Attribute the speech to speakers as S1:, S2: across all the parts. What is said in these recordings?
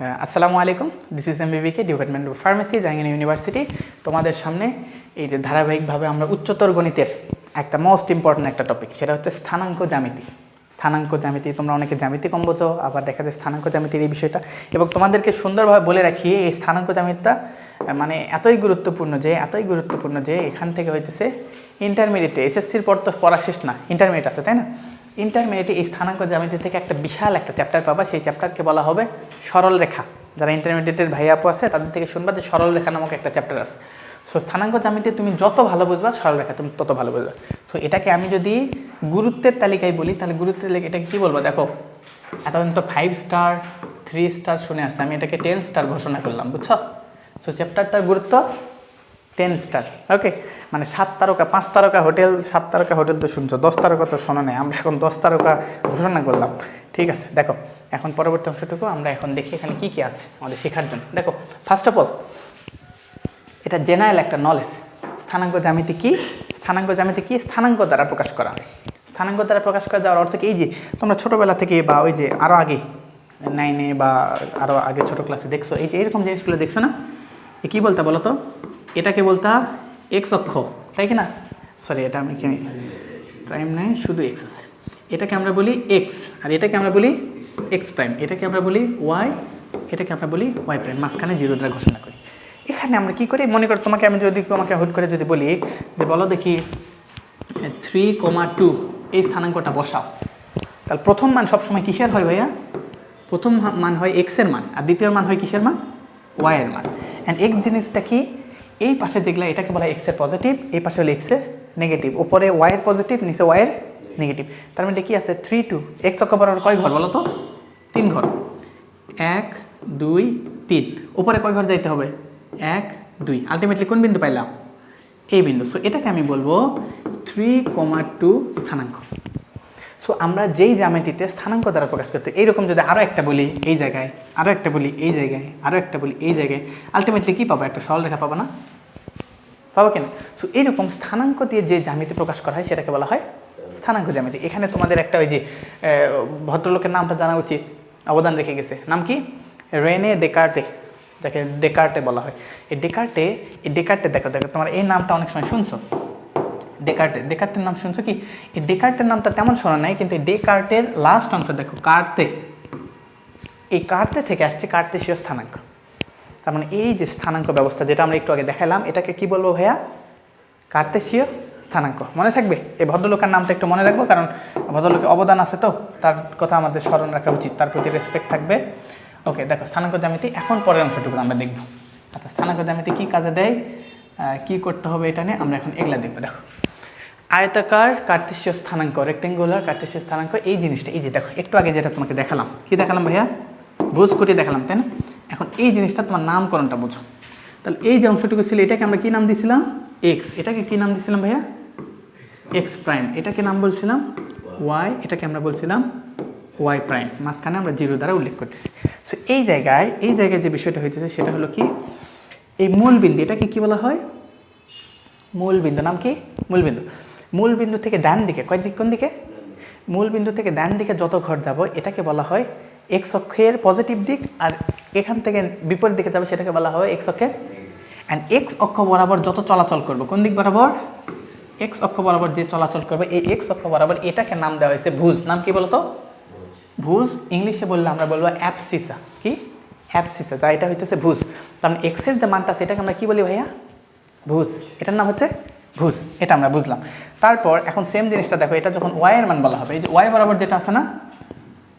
S1: আসসালামু আলাইকুম, this is MBBK, department of pharmacy, Jahangir University. তোমাদের সামনে এই যে ধারাবাহিকভাবে আমরা উচ্চতর গণিতের একটা মোস্ট ইম্পর্ট্যান্ট একটা টপিক, সেটা হচ্ছে স্থানাঙ্ক জ্যামিতি। স্থানাঙ্ক জ্যামিতি, তোমরা অনেকে জ্যামিতি কম বোঝো, আবার দেখা যায় স্থানাঙ্ক জ্যামিতির এই বিষয়টা। এবং তোমাদেরকে সুন্দরভাবে বলে রাখি, এই স্থানাঙ্ক জ্যামিতিটা মানে এতই গুরুত্বপূর্ণ যে এখান থেকে হইতেছে ইন্টারমিডিয়েটে, এসএসসির পর তো পড়া শেষ না, ইন্টারমিডিয়েট আছে, তাই না? ইন্টারমিডিয়েটে এই স্থানাঙ্ক জ্যামিতি থেকে একটা বিশাল একটা চ্যাপ্টার পাবা, সেই চ্যাপ্টারকে বলা হবে সরল রেখা। যারা ইন্টারমিডিয়েটের ভাই আপু আছে তাদের থেকে শুনবা যে সরল রেখা নামক একটা চ্যাপ্টার আছে। সো স্থানাঙ্ক জ্যামিতি তুমি যত ভালো বুঝবা, সরল রেখা তুমি তত ভালো বুঝবা। সো এটাকে আমি যদি গুরুত্বের তালিকায় বলি, তাহলে গুরুত্বের তালিকা এটাকে কী বলবো? দেখো, এতদিন তো 5 স্টার 3 স্টার শুনে আসছে, আমি এটাকে 10 স্টার ঘোষণা করলাম, বুঝছো? সো চ্যাপ্টারটার গুরুত্ব 10 স্টার। ওকে, মানে 7 তারকা 5 তারকা হোটেল, 7 তারকা হোটেল তো শুনছো, 10 তারকা তো শোনো নেই, আমরা এখন 10 তারকা ঘোষণা করলাম। ঠিক আছে, দেখো এখন পরবর্তী অংশটুকু আমরা এখন দেখি এখানে কী কী আছে আমাদের শেখার জন্য। দেখো, ফার্স্ট অফ অল এটা জেনারেল একটা নলেজ। স্থানাঙ্ক জ্যামিতি কি? স্থানাঙ্ক দ্বারা প্রকাশ করা হয়। স্থানাঙ্ক দ্বারা প্রকাশ করা যাওয়ার অর্থ কি? এই যে তোমরা ছোটোবেলা থেকে বা ওই যে আরও আগে 9-এ বা আরও আগে ছোটো ক্লাসে দেখছো, এই যে এরকম জিনিসগুলো দেখছো না, এ কী বলতে বলো তো? এটাকে বলতা এক্স অক্ষ, তাই কি না? সরি, এটা আমি কি প্রাইম নাই, শুধু এক্স আছে। এটাকে আমরা বলি এক্স, আর এটাকে আমরা বলি এক্স প্রাইম, এটাকে আমরা বলি ওয়াই, এটাকে আমরা বলি ওয়াই প্রাইম, মাঝখানে 0 দ্বারা ঘোষণা করি। এখানে আমরা কি করি? মনে করো তোমাকে আমি যদি হুট করে যদি বলি যে বলো দেখি 3,2 এই স্থানাঙ্কটা বসাও, তাহলে প্রথম মান সবসময় কিসের হয় ভাইয়া? প্রথম মান হয় এক্সের মান, আর দ্বিতীয় মান হয় কিসের মান? ওয়াইয়ের মান। অ্যান্ড এক্স জিনিসটা কি? এই পাশে যেগুলো, এটাকে বলা হয় এক্সের পজিটিভ, এই পাশে হলো এক্সের নেগেটিভ, ওপরে ওয়াইয়ের পজিটিভ, নিচে ওয়াইয়ের নেগেটিভ। তার মানে কি আছে? 3-2 এক্স অক্ষ বরাবর কয় ঘর বলো তো? 3 ঘর। 1 2 3, ওপরে কয় ঘর যাইতে হবে? 1 2। আলটিমেটলি কোন বিন্দু পাইলাম? এই বিন্দু। সো এটাকে আমি বলবো 3,2 স্থানাঙ্ক। সো আমরা যেই জ্যামিতিতে স্থানাঙ্ক দ্বারা প্রকাশ করতে, এইরকম যদি আরও একটা বলি এই জায়গায়, আরও একটা বলি এই জায়গায়, আরও একটা বলি এই জায়গায়, আলটিমেটলি কী পাবো? একটা সরল রেখা পাবো না? পাবো কিনা? সো এইরকম স্থানাঙ্ক দিয়ে যে জ্যামিতি প্রকাশ করা হয় সেটাকে বলা হয় স্থানাঙ্ক জ্যামিতি। এখানে তোমাদের একটা ওই যে ভদ্রলোকের নামটা জানা উচিত, অবদান রেখে গেছে, নাম কি? রেনে দেকার্তে, যাকে ডেকার্টে বলা হয়। এই ডেকার্টে দেখো তোমার এই নামটা অনেক সময় শুনছো, ডেকার্টের নাম শুনছো কি? এই ডেকার্টের নামটা তেমন শোনা নাই, কিন্তু এই ডেকার্টের লাস্ট অংশ দেখো, কার্তে, এই কার্তে থেকে আসছে কার্তেশীয় স্থানাঙ্ক। তার মানে এই যে স্থানাঙ্ক ব্যবস্থা যেটা আমরা একটু আগে দেখালাম, এটাকে কি বলবো ভাইয়া? কার্তেশীয় স্থানাঙ্ক। মনে থাকবে, এই ভদ্রলোকের নামটা একটু মনে রাখবো, কারণ ভদ্রলোকের অবদান আছে তো, তার কথা আমাদের স্মরণ রাখা উচিত, তার প্রতি রেসপেক্ট থাকবে। ওকে, দেখো স্থানাঙ্ক জ্যামিতি, এখন পরের অংশটুকু আমরা দেখব। আচ্ছা, স্থানাঙ্ক জ্যামিতি কী কাজে দেয়, কী করতে হবে এটা নিয়ে আমরা এখন এগুলা দেখবো। দেখো, আয়তাকার কার্তেশীয় স্থানাঙ্ক, রেক্টেঙ্গুলার কার্তেশীয় স্থানাঙ্ক, এই জিনিসটা, এই যে দেখো একটু আগে যেটা তোমাকে দেখালাম, কি দেখালাম ভাইয়া? ভুজ কোটি দেখালাম, তাই না? এখন এই জিনিসটা তোমার নামকরণটা বোঝো। তাহলে এই যে অংশটুকু ছিল, এটাকে আমরা কী নাম দিয়েছিলাম? এক্স। এটাকে কী নাম দিয়েছিলাম ভাইয়া? X prime. এটাকে নাম বলছিলাম ওয়াই, এটাকে আমরা বলছিলাম ওয়াই প্রাইম, মাঝখানে আমরা 0 দ্বারা উল্লেখ করতেছি। সো এই জায়গায় যে বিষয়টা হয়েছে সেটা হলো কি, এই মূল বিন্দু, এটাকে কী বলা হয়? মূল বিন্দু। নাম কি? মূল বিন্দু থেকে ডান দিকে, কোন দিকে? মূল বিন্দু থেকে ডান দিকে যত ঘর যাব, এটাকে বলা হয় এক্স অক্ষের পজিটিভ দিক, আর এখান থেকে বিপরীত দিকে যাবে সেটাকে বলা হয় এক্স অক্ষের। অ্যান্ড এক্স অক্ষ বরাবর যত চলাচল করবে, কোন দিক বরাবর? এক্স অক্ষ বরাবর যে চলাচল করবে, এই এক্স অক্ষ বরাবর এটাকে নাম দেওয়া হয়েছে ভুজ। নাম কি বলতো? ভুজ। ইংলিশে বললে আমরা বলবো অ্যাবসিসা। কি? অ্যাবসিসা, যা এটা হইতেছে ভুজ। তার মানে এক্সের যে মানটা আছে এটাকে আমরা কী বলি ভাইয়া? ভুজ। এটার নাম হচ্ছে ভুজ, এটা আমরা বুঝলাম। তারপর এখন সেম জিনিসটা দেখো, এটা যখন ওয়াইয়ের মান বলা হবে, এই যে ওয়াই বরাবর যেটা আছে না,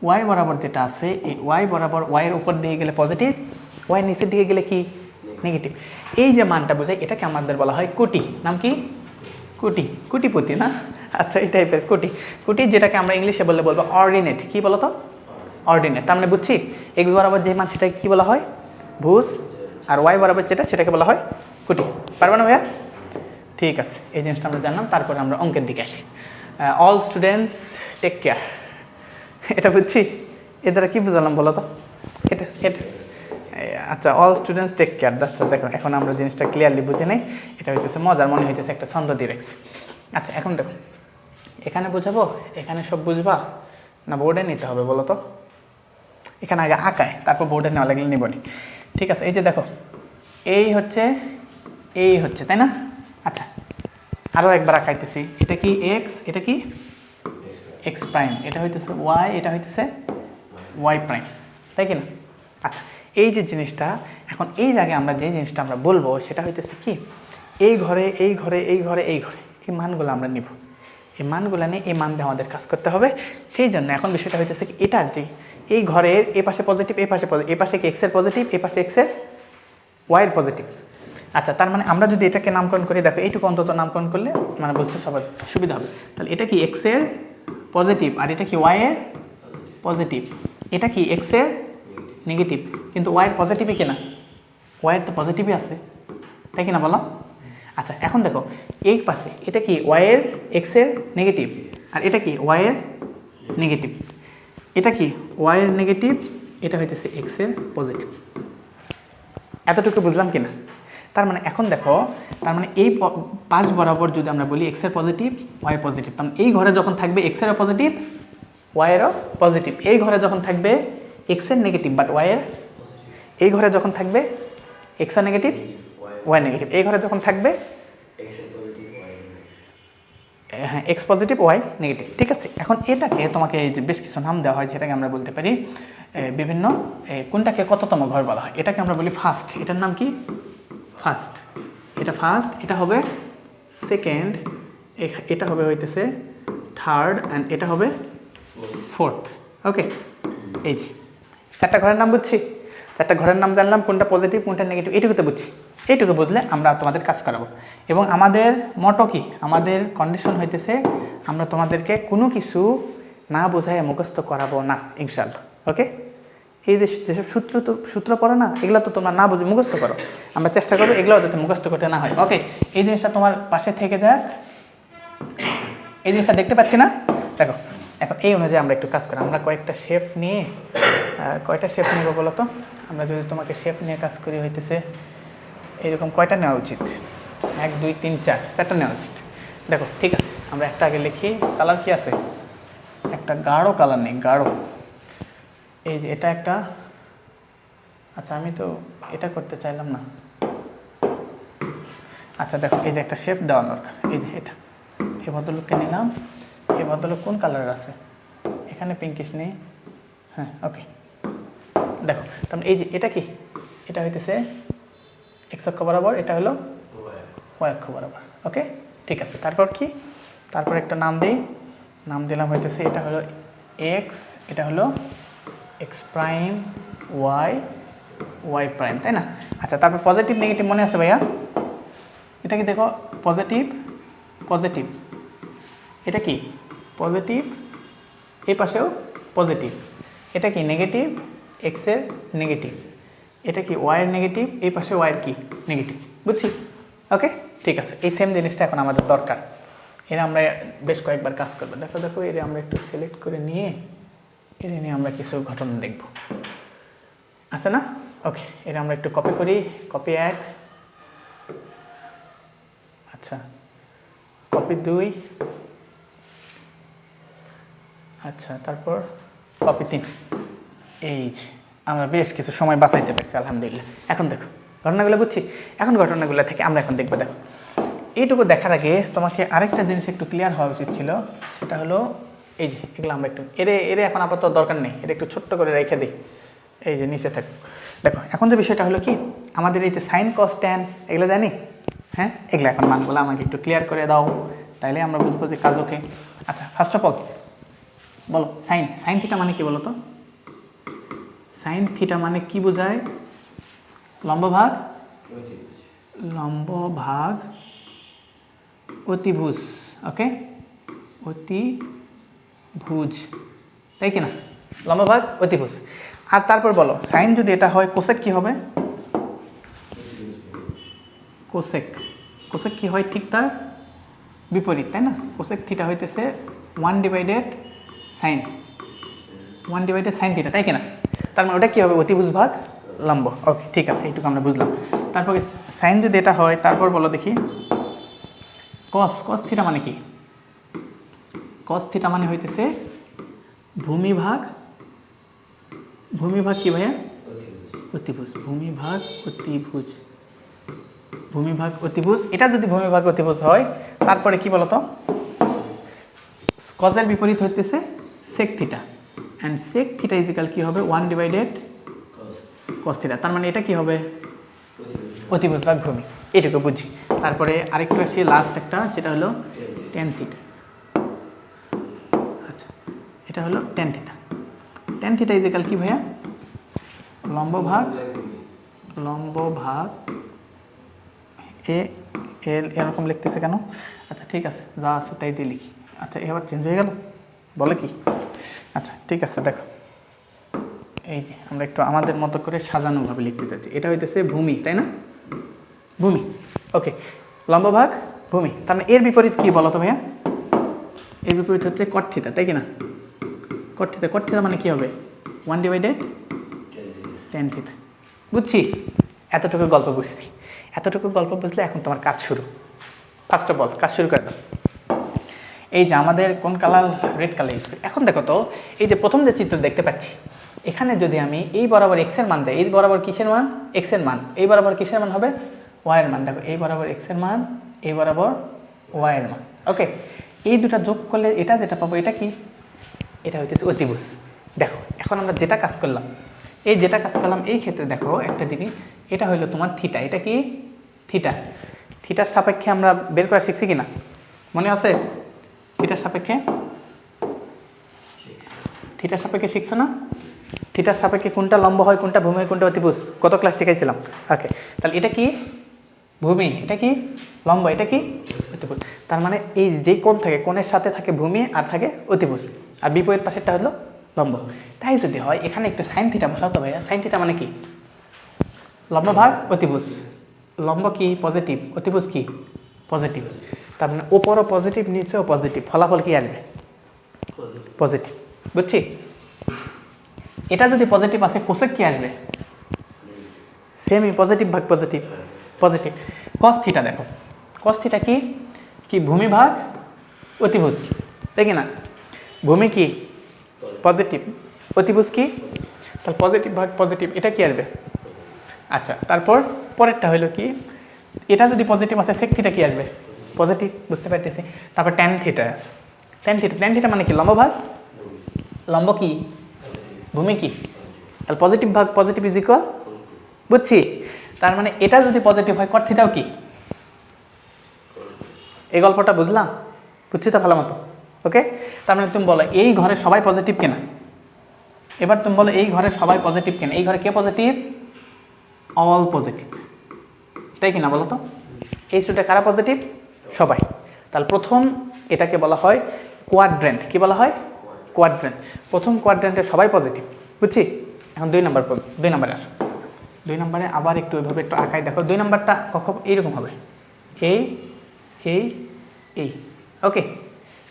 S1: ওয়াই বরাবর যেটা আছে, এই ওয়াই বরাবর, ওয়াইয়ের উপর দিকে গেলে পজিটিভ, ওয়াইয়ের নিচের দিকে গেলে কি? নেগেটিভ। এই যে মানটা বোঝায়, এটাকে আমাদের বলা হয় কোটি। নাম কি? কোটিপতি না? আচ্ছা, এই টাইপের কোটি, যেটাকে আমরা ইংলিশে বলবো অর্ডিনেট। কি বলো তো? অর্ডিনেট। তার মানে বুঝছি, এক্স বরাবর যে মান সেটাকে কী বলা হয়? ভুজ। আর ওয়াই বরাবর যেটা, সেটাকে বলা হয় কোটি। পারবে না ভাইয়া? ঠিক আছে, এই জিনিসটা আমরা জানলাম। তারপরে আমরা অঙ্কের দিকে আসি। অল স্টুডেন্টস টেক কেয়ার, এটা বুঝছি। এ দ্বারা কী বুঝালাম বলো তো? এটা আচ্ছা, অল স্টুডেন্টস টেক কেয়ার। আচ্ছা দেখো, এখন আমরা জিনিসটা ক্লিয়ারলি বুঝে নেই। এটা হইতেছে মজার, মনে হইতেছে একটা ছন্দ দিয়ে রাখছি। আচ্ছা, এখন দেখো, এখানে বোঝাবো, এখানে সব বুঝবা না বোর্ডে নিতে হবে বলো তো? এখানে আগে আঁকায়, তারপর বোর্ডে নেওয়া লাগলে নিবনি। ঠিক আছে, এই যে দেখো এই হচ্ছে তাই না? আচ্ছা আরও একবার আঁকাইতেছি, এটা কি এক্স, এটা কি এক্স প্রাইম, এটা হইতেছে ওয়াই, এটা হইতেছে ওয়াই প্রাইম, তাই কি না? আচ্ছা এই যে জিনিসটা, এখন এই জায়গায় আমরা যে জিনিসটা আমরা বলবো সেটা হইতেছে কি, এই ঘরে এই ঘরে এই ঘরে এই ঘরে এই মানগুলো আমরা নিব, এই মানগুলো নিয়ে এই মান দিয়ে আমাদের কাজ করতে হবে। সেই জন্য এখন বিষয়টা হইতেছে কি, এটার যে এই ঘরের এ পাশে পজিটিভ, এ পাশে পজিটিভ, এ পাশে কি এক্সের পজিটিভ, এ পাশে এক্সের ওয়াইয়ের পজিটিভ। আচ্ছা তার মানে আমরা যদি এটাকে নামকরণ করি, দেখো এইটুকু অন্তত নামকরণ করলে মানে বুঝতে সবার সুবিধা হবে। তাহলে এটা কি এক্সের পজিটিভ আর এটা কি ওয়াইয়ের পজিটিভ, এটা কি এক্সের নেগেটিভ, কিন্তু ওয়াইয়ের পজিটিভই কিনা, ওয়াইয়ের তো পজিটিভই আছে, তাই কিনা বলো? আচ্ছা এখন দেখো এই পাশে এটা কি ওয়াইয়ের এক্সের নেগেটিভ আর এটা কি ওয়াইয়ের নেগেটিভ, এটা কি ওয়াইয়ের নেগেটিভ, এটা হইতেছে এক্সের পজিটিভ। এতটুকু বুঝলাম কিনা? তার মানে এখন দেখো, তার মানে এই পাশ বরাবর যদি আমরা বলি এক্সের পজিটিভ ওয়াই পজিটিভ, তার মানে এই ঘরে যখন থাকবে এক্সেরও পজিটিভ ওয়াইয়েরও পজিটিভ, এই ঘরে যখন থাকবে এক্সের নেগেটিভ বাট ওয়াইয়ের, এই ঘরে যখন থাকবে এক্সের নেগেটিভ ওয়াই নেগেটিভ, এই ঘরে যখন থাকবে হ্যাঁ এক্স পজিটিভ ওয়াই নেগেটিভ। ঠিক আছে, এখন এটাকে তোমাকে যে বেশ কিছু নাম দেওয়া হয়, সেটাকে আমরা বলতে পারি বিভিন্ন, কোনটাকে কততম ঘর বলা হয়, এটাকে আমরা বলি ফার্স্ট, এটার নাম কি ফার্স্ট, এটা ফার্স্ট, এটা হবে সেকেন্ড, এটা হবে হইতেছে থার্ড অ্যান্ড এটা হবে ফোর্থ। ওকে, এই যে চারটা ঘরের নাম বুঝছি, চারটা ঘরের নাম জানলাম, কোনটা পজিটিভ কোনটা নেগেটিভ, এইটুকু তো বুঝছি, এইটুকু বুঝলে আমরা তোমাদের কাজ করাবো। এবং আমাদের মটো কি, আমাদের কন্ডিশন হইতেছে আমরা তোমাদেরকে কোনো কিছু না বোঝায় মুখস্থ করাবো না ইনশাআল্লাহ। ওকে, এই যে যেসব সূত্র পড়ো না, এগুলো তো তোমরা না বুঝে মুখস্থ করো, আমরা চেষ্টা করবো এগুলো যাতে মুখস্থ করতে না হয়। ওকে, এই জিনিসটা তোমার পাশে থেকে যাক, এই জিনিসটা দেখতে পাচ্ছি না, দেখো এখন এই অনুযায়ী আমরা একটু কাজ করি, আমরা কয়েকটা শেপ নিয়ে, কয়টা শেপ নেব বলো তো, আমরা যদি তোমাকে শেপ নিয়ে কাজ করি হইতেছে এইরকম কয়টা নেওয়া উচিত, 1 2 3 4, চারটা নেওয়া উচিত। দেখো ঠিক আছে, আমরা একটা আগে লিখি, কালার কি আছে, একটা গাঢ় কালার নেই, গাঢ়, এই যে এটা একটা, আচ্ছা আমি তো এটা করতে চাইলাম না, আচ্ছা দেখো এই যে একটা শেপ দেওয়া দরকার, এই যে এটা, এই ভদ্রলোককে নিলাম, এই ভদ্রলোক কোন কালার আছে, এখানে পিঙ্কিশ নেই, হ্যাঁ ওকে, দেখো তাহলে এই যে এটা কি, এটা হইতেছে এক্স অক্ষ বরাবর, এটা হলো ওয়াই অক্ষ বরাবর। ওকে ঠিক আছে, তারপর কি, তারপর একটা নাম দিই, নাম দিলাম হইতেছে এটা হলো এক্স, এটা হলো X prime Y Y prime, তাই না? আচ্ছা তারপর পজিটিভ নেগেটিভ মনে আছে ভাইয়া, এটা কি দেখো পজিটিভ পজিটিভ, এটা কি পজিটিভ, এই পাশেও পজিটিভ, এটা কি নেগেটিভ এক্সের নেগেটিভ, এটা কি ওয়াইয়ের নেগেটিভ, এই পাশে ওয়াইয়ের কি নেগেটিভ, বুঝছি? ওকে ঠিক আছে, এই সেম জিনিসটা এখন আমাদের দরকার, এর আমরা বেশ কয়েকবার কাজ করবো। দেখো দেখো এর আমরা একটু সিলেক্ট করে নিয়ে এর নিয়ে আমরা কিছু ঘটনা দেখব, আছে না? ওকে, এর আমরা একটু কপি করি, কপি 1, আচ্ছা কপি 2, আচ্ছা তারপর কপি 3, এই যে আমরা বেশ কিছু সময় বাঁচাইতে পারছি আলহামদুলিল্লাহ। এখন দেখো ঘটনাগুলো বুঝছি, এখন ঘটনাগুলো থেকে আমরা এখন দেখবো। দেখো এইটুকু দেখার আগে তোমাকে আরেকটা জিনিস একটু ক্লিয়ার হওয়া উচিত ছিল, সেটা হলো এই যে এগুলো আমরা একটু এরে এখন আপাতত দরকার নেই, এটা একটু ছোট্ট করে রেখে দিই, এই যে নিচে থাকো। দেখো এখন যে বিষয়টা হলো কি, আমাদের এই যে সাইন কস ট্যান এগুলো জানি, হ্যাঁ এগুলো এখন মানগুলো আমাকে একটু ক্লিয়ার করে দাও, তাইলে আমরা বুঝবো যে কাজ ওকে। আচ্ছা ফার্স্ট অফ অল বলো সাইন, সাইন থিটা মানে কি বলো তো? সাইন থিটা মানে কি বোঝায়? লম্ব ভাগ অতিভুজ। ওকে, অতিভুজ, তাই কি না? লম্ব ভাগ অতিভুজ। আর তারপর বলো সাইন যদি এটা হয় কোসেক কি হবে? কোসেক, কোসেক কি হয়? ঠিক তার বিপরীত, তাই না? কোসেক থিটা হইতেছে 1/sin, 1/sin থিটা, তাই কিনা? তার মানে ওটা কী হবে? অতিভুজ ভাগ লম্ব। ওকে ঠিক আছে, এইটুকু আমরা বুঝলাম। তারপরে সাইন যদি এটা হয়, তারপর বলো দেখি কস, কস থিটা মানে কি? কস থিটা মানে হইতেছে ভূমি ভাগ ভূমিভাগ কি ভাইয়া? অতিভুজ। ভূমিভাগ অতিভুজ, ভূমিভাগ অতিভুজ। এটা যদি ভূমিভাগ অতিভুজ হয় তারপরে কি বলতো, কজের বিপরীত হইতেছে sec theta, and sec theta is equal কি হবে 1 ডিভাইডেড কস থিটা। তার মানে এটা কি হবে? অতিভুজ ভাগ ভূমি। এটুকু বুঝি। তারপরে আরেকটু আসি, লাস্ট একটা, সেটা হলো টেন থিটা। আচ্ছা, এটা হলো tan theta. Tan theta is equal কি ভাইয়া? লম্ব ভাগ এ এরকম লিখতেছে কেন? আচ্ছা ঠিক আছে, যা আছে তাই দিয়ে লিখি। আচ্ছা এবার চেঞ্জ হয়ে গেল, বলে কি? আচ্ছা ঠিক আছে, দেখো এই যে আমরা একটু আমাদের মতো করে সাজানোভাবে লিখতে চাচ্ছি। এটা হইতেছে ভূমি, তাই না? ভূমি, ওকে। লম্ব ভাগ ভূমি, তার মানে এর বিপরীত কি বলো তো ভাইয়া? এর বিপরীত হচ্ছে কট থিটা, তাই কি না? কট থিটা, কট থিটা মানে কি হবে? 1 ডিভাইডেড টেন থিটা। বুঝছি, এতটুকু গল্প বুঝছি। এতটুকু গল্প বুঝলে এখন তোমার কাজ শুরু। ফার্স্ট অফ অল কাজ শুরু করে দাও। এই যে আমাদের কোন কালার? রেড কালার ইউজ করি। এখন দেখো তো, এই যে প্রথম যে চিত্র দেখতে পাচ্ছি, এখানে যদি আমি এই বরাবর এক্স এর মান যাই, এই বরাবর কিসের মান? এক্স এর মান। এই বরাবর কিসের মান হবে? ওয়াই এর মান। দেখো এই বরাবর এক্স এর মান, এই বরাবর ওয়াই এর মান। ওকে, এই দুটা যোগ করলে এটা যেটা পাবো, এটা কি? এটা হইতেছে অতিভুজ। দেখো এখন আমরা যেটা কাজ করলাম, এই ক্ষেত্রে দেখো একটা জিনিস, এটা হইলো তোমার থিটা। এটা কি? থিটা। থিটার সাপেক্ষে আমরা বের করা শিখছি কিনা মনে আছে? থিটার সাপেক্ষে শিখছো না? থিটার সাপেক্ষে কোনটা লম্ব হয়, কোনটা ভূমি হয়, কোনটা অতিভুজ, কত ক্লাস শিখাইছিলাম? ওকে, তাহলে এটা কি? ভূমি। এটা কি? লম্ব। এটা কি? অতিভুজ। তার মানে এই যে কোণ থাকে, কোণের সাথে থাকে ভূমি আর থাকে অতিভুজ, আর বিপরীত পাশেরটা হলো লম্ব। তাই যদি হয় এখানে একটু সাইন থিটা বসাও তো ভাইয়া। সাইন থিটা মানে কি? লম্ব ভাগ অতিভুজ। লম্ব কি? পজিটিভ। অতিভুজ কি? পজিটিভ। তার মানে ওপরও পজিটিভ, নিচেও পজিটিভ, ফলাফল কি আসবে? পজিটিভ। বুঝছি? এটা যদি পজিটিভ আসে, কোসেক কি আসবে? সেমই, পজিটিভ ভাগ পজিটিভ, পজিটিভ। কস থিটা দেখো, কস থিটা কি? কি? ভূমি ভাগ অতিভুজ, তাই কি না? ভূমি কি? পজিটিভ। অতিভুজ কি? তাহলে পজিটিভ ভাগ পজিটিভ, এটা কি আসবে? আচ্ছা, তারপর পরেরটা হলো কি? এটা যদি পজিটিভ আসে, সেক থিটা কি আসবে? পজিটিভ। বুঝতে পারতেছি। তারপর ট্যান থিটা আছে। ট্যান থিটা মানে কি? লম্ব ভাগ লম্ব কি? ভূমি কি? তাহলে পজিটিভ ভাগ পজিটিভ ইজ ইকুয়াল, বুঝছি? তার মানে এটা যদি পজিটিভ হয়, কট থিটাও কি? এই গল্পটা বুঝলাম? বুঝছি তো ভালো মতো? ওকে, তার মানে তুমি বলো এই ঘরে সবাই পজিটিভ কেনা? এবার তুমি বলো এই ঘরে সবাই পজিটিভ কেনা? এই ঘরে কে পজিটিভ? অল পজিটিভ, তাই কিনা বলো তো? এই স্টুডেন্ট কারা পজিটিভ? সবাই। তাহলে প্রথম এটাকে বলা হয় কোয়াড্রেন্ট। কি বলা হয়? কোয়াড্রেন্ট। প্রথম কোয়াড্রেন্টে সবাই পজিটিভ, বুঝছি? এখন 2 নম্বরে আসো। 2 নম্বরে আবার একটু ওইভাবে একটু আঁকায় দেখো। 2 নম্বরটা কখন এইরকম হবে, এই এই এই। ওকে,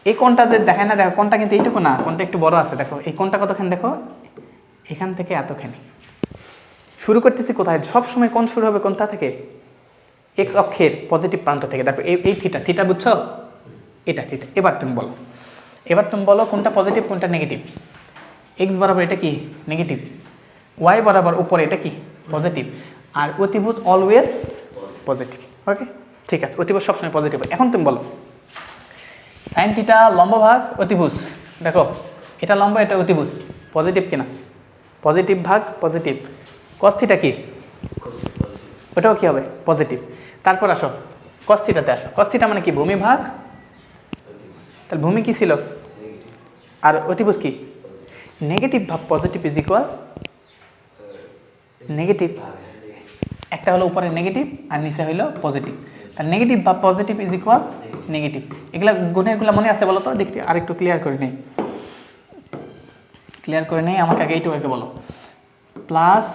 S1: এই কোণটা যে দেখায় না, দেখো কোণটা কিন্তু এইটুকু না, কোণটা একটু বড় আছে। দেখো এই কোণটা কতখানি, দেখো এখান থেকে এতখানি। শুরু করতেছি কোথায়? সবসময় কোণ শুরু হবে কোনটা থেকে? এক্স অক্ষের পজিটিভ প্রান্ত থেকে। দেখো এই থিটা, বুঝছো? এটা থিটা। এবার তুমি বলো কোনটা পজিটিভ কোনটা নেগেটিভ? এক্স বরাবর এটা কি? নেগেটিভ। ওয়াই বরাবর উপরে এটা কি? পজিটিভ। আর অতিভুজ অলওয়েজ পজিটিভ। ওকে, ঠিক আছে, অতিভুজ সবসময় পজিটিভ। এখন তুমি বলো সাইন থিটা লম্ব ভাগ অতিভুজ। দেখো এটা লম্ব, এটা অতিভুজ, পজিটিভ কিনা? পজিটিভ ভাগ পজিটিভ। কস থিটা কি? ওটাও কি হবে? পজিটিভ। তারপর আসো কস থিটাতে আসো। কস থিটা মানে কি? ভূমি ভাগ, তাহলে ভূমি কি ছিল? আর অতিভুজ কি? নেগেটিভ ভাগ পজিটিভ ইজ ইকুয়াল নেগেটিভ। একটা হলো উপরে নেগেটিভ আর নিচে হইলো পজিটিভ। তাহলে নেগেটিভ ভাগ পজিটিভ ইজ ইকুয়াল নেগেটিভ। এগুলা গুণেরগুলো মনে আছে বলো তো? দেখি আরেকটু ক্লিয়ার করে নেই। আমাকে আগে এইটুকু বলো। Plus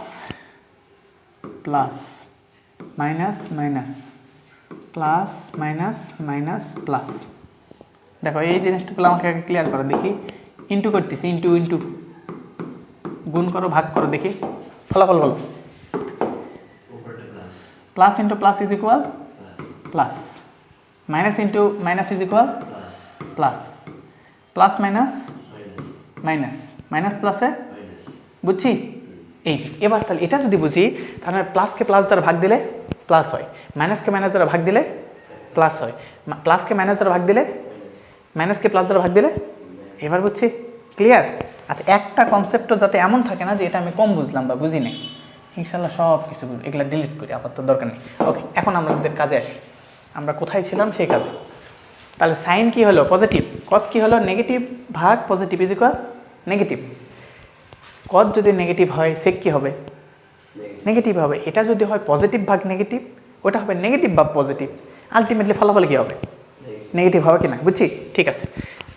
S1: plus minus minus plus minus minus plus. দেখো এই জিনিসটুকু আমাকে আগে ক্লিয়ার করো দেখি। ইন্টু করতেছি, ইন্টু গুণ করো, ভাগ করো, দেখি ফলাফল বলো। Plus into plus is equal plus, minus into minus is equal plus, plus minus minus, minus প্লাসে, বুঝছি? এই যে এবার তাহলে এটা যদি বুঝি তাহলে প্লাসকে প্লাস দ্বারা ভাগ দিলে প্লাস হয়, মাইনাসকে মাইনাস দ্বারা ভাগ দিলে প্লাস হয়, প্লাসকে মাইনাস দ্বারা ভাগ দিলে মাইনাসকে প্লাস দ্বারা ভাগ দিলে, এবার বুঝছি ক্লিয়ার। আচ্ছা একটা কনসেপ্টও যাতে এমন থাকে না যে এটা আমি কম বুঝলাম বা বুঝি নাই, ইনশাল্লাহ সব কিছু এগুলো ডিলিট করি, আপাতত দরকার নেই। ওকে, এখন আমাদের কাজে আসি, আমরা কোথায় ছিলাম সেই কাজে। তাহলে সাইন কি হলো পজিটিভ, কস কি হলো নেগেটিভ ভাগ পজিটিভ ইজ ইকুয়াল নেগেটিভ। কস যদি নেগেটিভ হয় সেক কি হবে নেগেটিভ হবে, এটা যদি হয় পজিটিভ ভাগ নেগেটিভ ওটা হবে নেগেটিভ ভাগ পজিটিভ, আলটিমেটলি ফলাফল কী হবে নেগেটিভ হবে কি না, বুঝছি ঠিক আছে।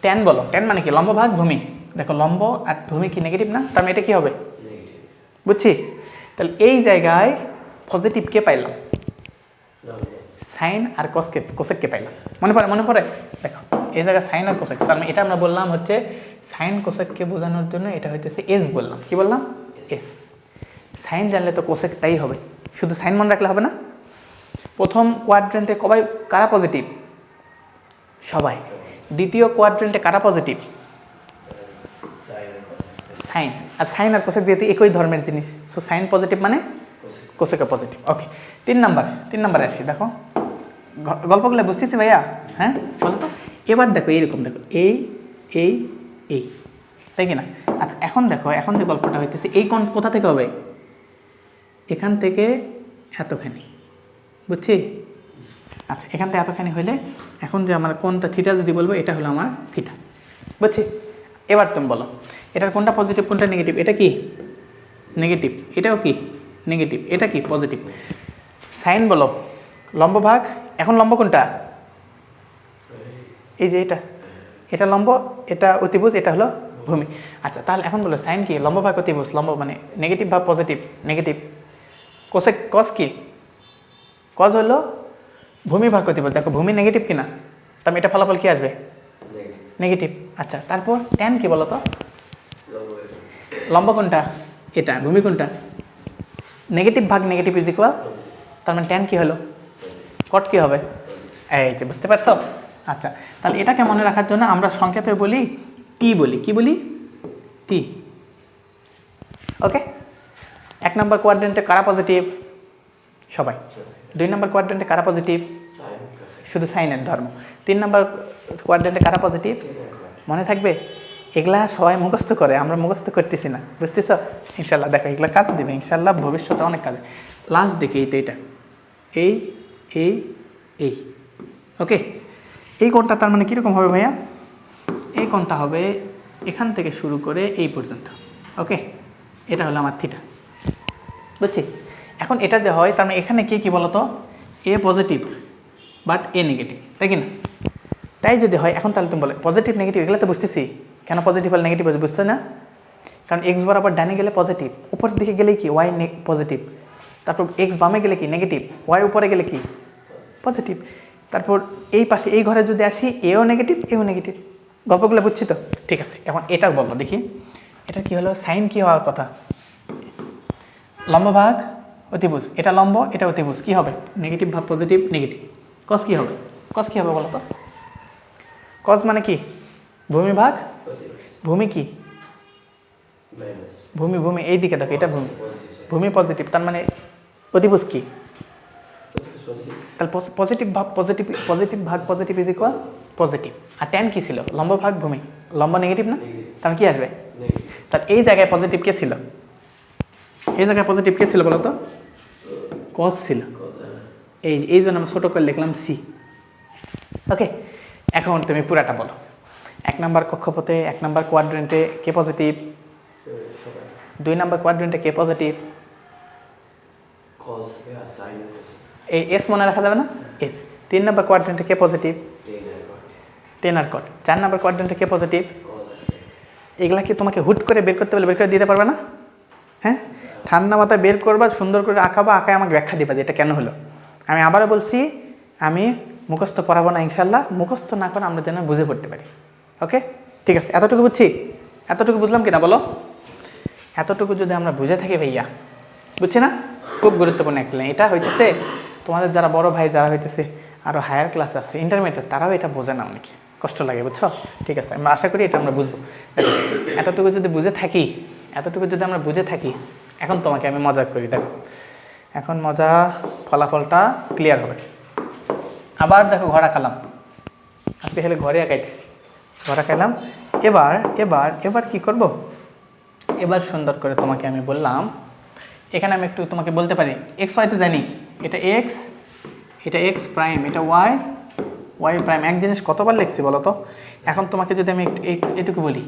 S1: ট্যান বলো, ট্যান মানে কি লম্ব ভাগ ভূমি, দেখো লম্ব আর ভূমি কি নেগেটিভ না, তার মানে এটা কী হবে বুঝছি। তাহলে এই জায়গায় পজিটিভ কে পাইলাম সাইন আর কোসেককে পাইলাম, মনে পড়ে দেখো এই জায়গায় সাইন আর কোসেক, তার মানে এটা আমরা বললাম হচ্ছে সাইন কোসেককে বোঝানোর জন্য এটা হইতেছে এস বললাম, কি বললাম এস। সাইন জানলে তো কোসেক তাই হবে, শুধু সাইন মনে রাখলে হবে না। প্রথম কোয়াড্রেন্টে কারা পজিটিভ সবাই, দ্বিতীয় কোয়াড্রেন্টে কারা পজিটিভ সাইন, আর সাইন আর কোসেক যেহেতু একই ধর্মের জিনিস, সো সাইন পজিটিভ মানে কোসেকও পজিটিভ। ওকে, 3 নাম্বারে আসি, দেখো গল্পগুলো বুঝতেছি ভাইয়া, হ্যাঁ বলো তো। এবার দেখো এইরকম দেখো এই এই এই, তাই কি না। আচ্ছা এখন দেখো, এখন যে গল্পটা হইতেছে এই কোণ কোথা থেকে হবে, এখান থেকে এতখানি, বুঝছি। আচ্ছা এখান থেকে এতখানি হইলে এখন যে আমার কোনটা থিটা যদি বলবো এটা হলো আমার থিটা, বুঝছি। এবার তুমি বলো এটার কোনটা পজিটিভ কোনটা নেগেটিভ, এটা কি নেগেটিভ, এটাও কি নেগেটিভ, এটা কি পজিটিভ। সাইন বলো লম্ব ভাগ, এখন লম্ব কোনটা এই যে এটা লম্ব, এটা অতিভুজ, এটা হলো ভূমি। আচ্ছা তাহলে এখন বলো সাইন কি লম্ব ভাগ অতিভুজ, লম্ব মানে নেগেটিভ ভাগ পজিটিভ নেগেটিভ। কোসেক কস কি, কস হলো ভূমি ভাগ অতিভুজ, দেখো ভূমি নেগেটিভ কিনা, তাহলে এটা ফলাফল কি আসবে নেগেটিভ। আচ্ছা তারপর ট্যান কি বলো তো, লম্ব কোনটা এটা, ভূমি কোনটা, নেগেটিভ ভাগ নেগেটিভ ইজ ইকুয়াল, তার মানে ট্যান কি হলো কট কি হবে, এই যে বুঝতে পারছো। আচ্ছা তাহলে এটাকে মনে রাখার জন্য আমরা সংক্ষেপে বলি টি বলি, কি বলি টি। ওকে, 1 নম্বর কোয়াড্রেন্টে কারা পজিটিভ সবাই, 2 নম্বর কোয়াড্রেন্টে কারা পজিটিভ শুধু সাইনের ধর্ম, 3 নম্বর কোয়াড্রেন্টে কারা পজিটিভ মনে থাকবে। এগুলা সবাই মুখস্থ করে, আমরা মুখস্থ করতেছি না, বুঝতেছ। ইনশাল্লাহ দেখো এগুলা কাজ দিবে ইনশাল্লাহ, ভবিষ্যতে অনেক কাজে। লাস্ট দেখি এইটা এই এই এই, ওকে। এই কোণটা তার মানে কীরকম হবে ভাইয়া, এই কোণটা হবে এখান থেকে শুরু করে এই পর্যন্ত, ওকে। এটা হলো আমার থিটা, বুঝছি। এখন এটা যে হয় তার মানে এখানে কি কি বলতো, এ পজিটিভ বাট এ নেগেটিভ, তাই কি না। তাই যদি হয় এখন তাহলে তুমি বলো পজিটিভ নেগেটিভ এগুলো তো বুঝতেছি, কেন পজিটিভ আর নেগেটিভ বুঝছো না, কারণ এক্স বরাবর ডানে গেলে পজিটিভ, উপরের দিকে গেলে কি ওয়াই পজিটিভ, তারপর এক্স বামে গেলে কি নেগেটিভ, ওয়াই উপরে গেলে কি পজিটিভ, তারপর এই পাশে এই ঘরে যদি আসি এও নেগেটিভ এও নেগেটিভ। গল্পগুলো বুঝছি তো, ঠিক আছে। এখন এটা বলবো দেখি, এটা কি হলো সাইন কি হওয়ার কথা, লম্ব ভাগ অতিভুজ, এটা লম্ব এটা অতিভুজ, কি হবে নেগেটিভ ভাগ পজিটিভ নেগেটিভ। কস কি হবে, কস কি হবে বলো তো, কস মানে কি ভূমি ভাগ ভূমি, কি ভূমি ভূমি এই দিকে দেখো এটা ভূমি, ভূমি পজিটিভ, তার মানে অতিভুজ কি, তাহলে পজিটিভ ভাগ পজিটিভ, পজিটিভ ভাগ পজিটিভ ইজ ইকুয়াল পজিটিভ। আর ট্যান কি ছিল লম্ব ভাগ ভূমি, লম্ব নেগেটিভ না, তাহলে কি আসবে, তাহলে এই জায়গায় পজিটিভ কে ছিল, এই জায়গায় পজিটিভ কে ছিল বলো তো কস ছিল, এই জন্য আমরা ছোটো করে লিখলাম সি, ওকে। এখন তুমি পুরাটা বলো, 1 নম্বর কক্ষপথে 1 নম্বর কোয়াড্রেন্টে কে পজিটিভ, 2 নম্বর কোয়াড্রেন্টে কে পজিটিভ, এই এস মনে রাখা যাবে না এস। 3 নম্বর কোয়াড্রেন্টে কে পজিটিভ টেন আর কট, 4 নম্বর কোয়াড্রেন্টে কে পজিটিভ, এগুলা কি তোমাকে হুট করে বের করতে বলে বের করে দিতে পারবে না, হ্যাঁ ঠান্ডা মাথায় বের করবা, সুন্দর করে আঁকাবা, আঁকায় আমাকে ব্যাখ্যা দিবা যে এটা কেন হলো। আমি আবারও বলছি আমি মুখস্থ পড়াবো না ইনশাল্লাহ, মুখস্থ না করে আমরা যেন বুঝে পড়তে পারি, ওকে ঠিক আছে। এতটুকু বুঝছি, এতটুকু বুঝলাম কিনা বলো, এতটুকু যদি আমরা বুঝে থাকি ভাইয়া, বুঝছি না, খুব গুরুত্বপূর্ণ একটা লাইন। এটা হইতেছে তোমাদের যারা বড় ভাই যারা হইতেছে আরও হায়ার ক্লাস আছে ইন্টারমিডিয়েট, তারাও এটা বোঝে না, অনেকে কষ্ট লাগে, বুঝছো, ঠিক আছে। আমরা আশা করি এটা আমরা বুঝবো। এতটুকু যদি বুঝে থাকি, এতটুকু যদি আমরা বুঝে থাকি এখন তোমাকে আমি মজা করি, দেখো এখন মজা, ফলাফলটা ক্লিয়ার হবে। আবার দেখো ঘর আঁকালাম, আজকে হেলে ঘরে আঁকাইতেছি, ঘর আঁকাইলাম। এবার এবার এবার কি করব, এবার সুন্দর করে তোমাকে আমি বললাম, এখানে আমি একটু তোমাকে বলতে পারি এক্স ওয়াই তো জানি, এটা এক্স, এটা এক্স প্রাইম, এটা ওয়াই, ওয়াই প্রাইম। এক জিনিস কতবার লিখছি বলো তো? এখন তোমাকে যদি আমি এটুকু বলি,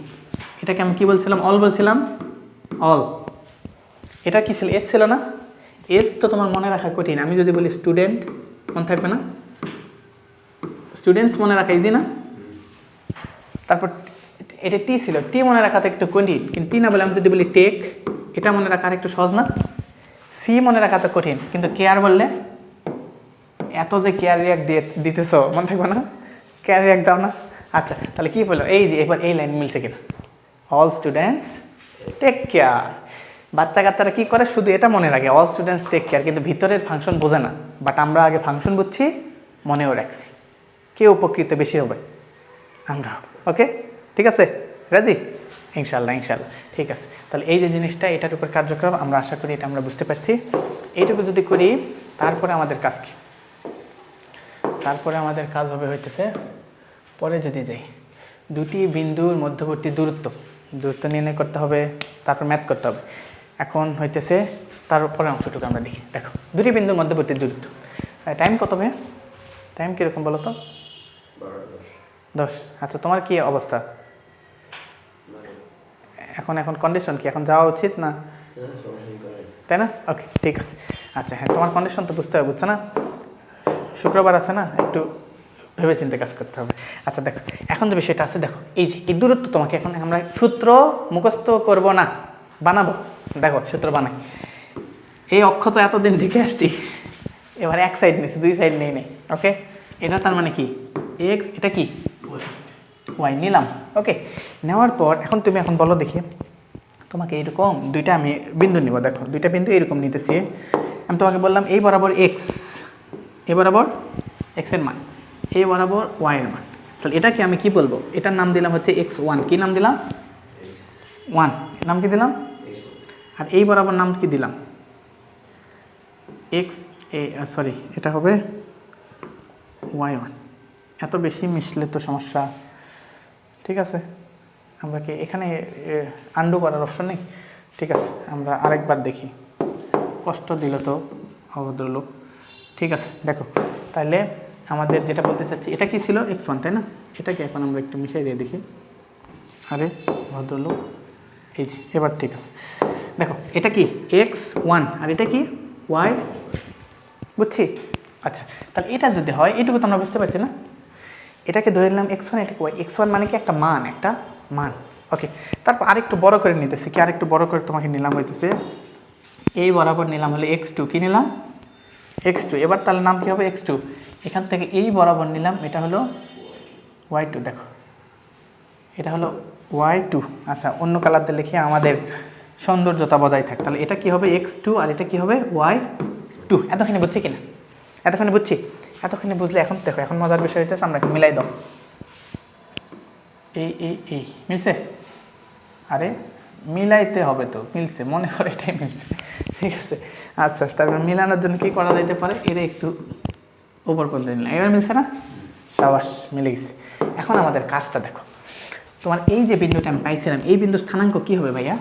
S1: এটাকে আমি কি বলছিলাম, অল বলছিলাম, অল। এটা কি ছিল, এস ছিল না? এস তো তোমার মনে রাখা কঠিন। আমি যদি বলি স্টুডেন্ট, মনে থাকবে না? স্টুডেন্টস মনে রাখা ইজি না? তারপর এটা টি ছিল, টি মনে রাখাতে একটু কঠিন, কিন্তু টি না বলে আমি যদি বলি টেক, এটা মনে রাখা আর একটু সহজ না? সি মনে রাখা তো কঠিন, কিন্তু কেয়ার বললে, এত যে কেয়ার রিয়াক্ট দিতেছ, মনে থাকবে না? কেয়ার রিয়াক্ট দাও না? আচ্ছা, তাহলে কি বললো, এই যে এবার এই লাইন মিলছে কিনা, অল স্টুডেন্টস টেক কেয়ার। বাচ্চা কাচ্চারা কী করে, শুধু এটা মনে রাখে অল স্টুডেন্টস টেক কেয়ার, কিন্তু ভিতরের ফাংশন বোঝে না। বাট আমরা আগে ফাংশন বুঝছি, মনেও রাখছি। কে উপকৃত বেশি হবে? আমরা। ওকে, ঠিক আছে, রাজি? ইনশাল্লাহ ইনশাল্লাহ, ঠিক আছে। তাহলে এই যে জিনিসটা, এটার উপর কার্যক্রম আমরা আশা করি এটা আমরা বুঝতে পারছি। এইটুকু যদি করি, তারপরে আমাদের কাজ কি? তারপরে আমাদের কাজ হবে হইতেছে, পরে যদি যাই, দুটি বিন্দুর মধ্যবর্তী দূরত্ব নির্ণয় করতে হবে, তারপর ম্যাথ করতে হবে। এখন হইতেছে তারপরে অংশটুকু আমরা দেখি। দেখো, দুটি বিন্দুর মধ্যবর্তী দূরত্ব, টাইম কত হবে? টাইম কীরকম বলো তো? 10। আচ্ছা, তোমার কি অবস্থা এখন? এখন কন্ডিশন কি, এখন যাওয়া উচিত না? তাই না? ওকে, ঠিক আছে। আচ্ছা হ্যাঁ, তোমার কন্ডিশন তো বুঝতে হবে, বুঝছো না? শুক্রবার আছে না, একটু ভেবে চিন্তে কাজ করতে হবে। আচ্ছা দেখো, এখন যে বিষয়টা আছে, দেখো এই যে এই দূরত্ব, তোমাকে এখন আমরা সূত্র মুখস্থ করব না, বানাবো। দেখো সূত্র বানাই। এই অক্ষ তো এতদিন দেখে আসছি, এবার এক সাইড নিচ্ছি, দুই সাইড নেই নেই। ওকে, এটা তার মানে কি এক্স, এটা কি ওয়াই নিলাম। ওকে, নেওয়ার পর এখন তুমি এখন বলো দেখি, তোমাকে এইরকম দুইটা আমি বিন্দু নিব। দেখো দুইটা বিন্দু এরকম নিতেছি, আমি তোমাকে বললাম এই বরাবর এক্স, এ বরাবর এক্সের মান, এ বরাবর ওয়াইয়ের মান। তাহলে এটাকে আমি কি বলবো, এটার নাম দিলাম হচ্ছে x1। কি নাম দিলাম? 1 নাম কি দিলাম? আর এই বরাবর নাম কি দিলাম? x, সরি এটা হবে y1। এত বেশি মিশলে তো সমস্যা, ঠিক আছে? আমরা কি এখানে আন্ডু করার অপশন নেই? ঠিক আছে, আমরা আরেকবার দেখি, কষ্ট দিল তো অভদ্রলোক। ঠিক আছে, দেখো তাহলে আমাদের যেটা বলতে চাচ্ছি, এটা কি ছিল x1, তাই না? এটাকে এখন আমরা একটু মিশিয়ে দিয়ে দেখি। আরে ভদ্রলোক, এই যে এবার ঠিক আছে। দেখো এটা কি x1 আর এটা কি y, বুঝছি? আচ্ছা, তাহলে এটা যদি হয়, এটুকু তো আমরা বুঝতে পারছি না? এটাকে ধরে নিলাম x1, এটাকে y। x1 মানে কি একটা মান, একটা মান। ওকে, তারপর আরেকটু বড় করে নিতেছি, কি আরেকটু বড় করে তোমাকে নিলাম হইতেছে, এই বরাবর নিলাম হলো x2। কি নিলাম? x2। এবার তাহলে নাম কি হবে? x2। এখান থেকে এই বরাবর নিলাম, এটা হলো y2। দেখো এটা হলো y2। আচ্ছা, অন্য কালার দিয়ে লিখে আমাদের সৌন্দর্যতা বজায় থাকে। তাহলে এটা কি হবে? x2 আর এটা কি হবে? y2। এতখানি বুঝছি কিনা? এতখানি বুঝছি? এতখানি বুঝলে এখন দেখো, এখন মজার বিষয় হইতেছে, আমরা মিলাই দাও। এই মিলছে? আরে মিলাইতে হবে তো, মিলছে, মনে করে এটাই মিলছে। ঠিক আছে, আচ্ছা তারপর মিলানোর জন্য কী করা যেতে পারে, এটা একটু ওপর করতে নিলাম, এবার মিলছে না? সাবাস, মিলে গেছে। এখন আমাদের কাজটা দেখো, তোমার এই যে বিন্দুটা আমি পাইছিলাম, এই বিন্দুর স্থানাঙ্ক কী হবে ভাইয়া?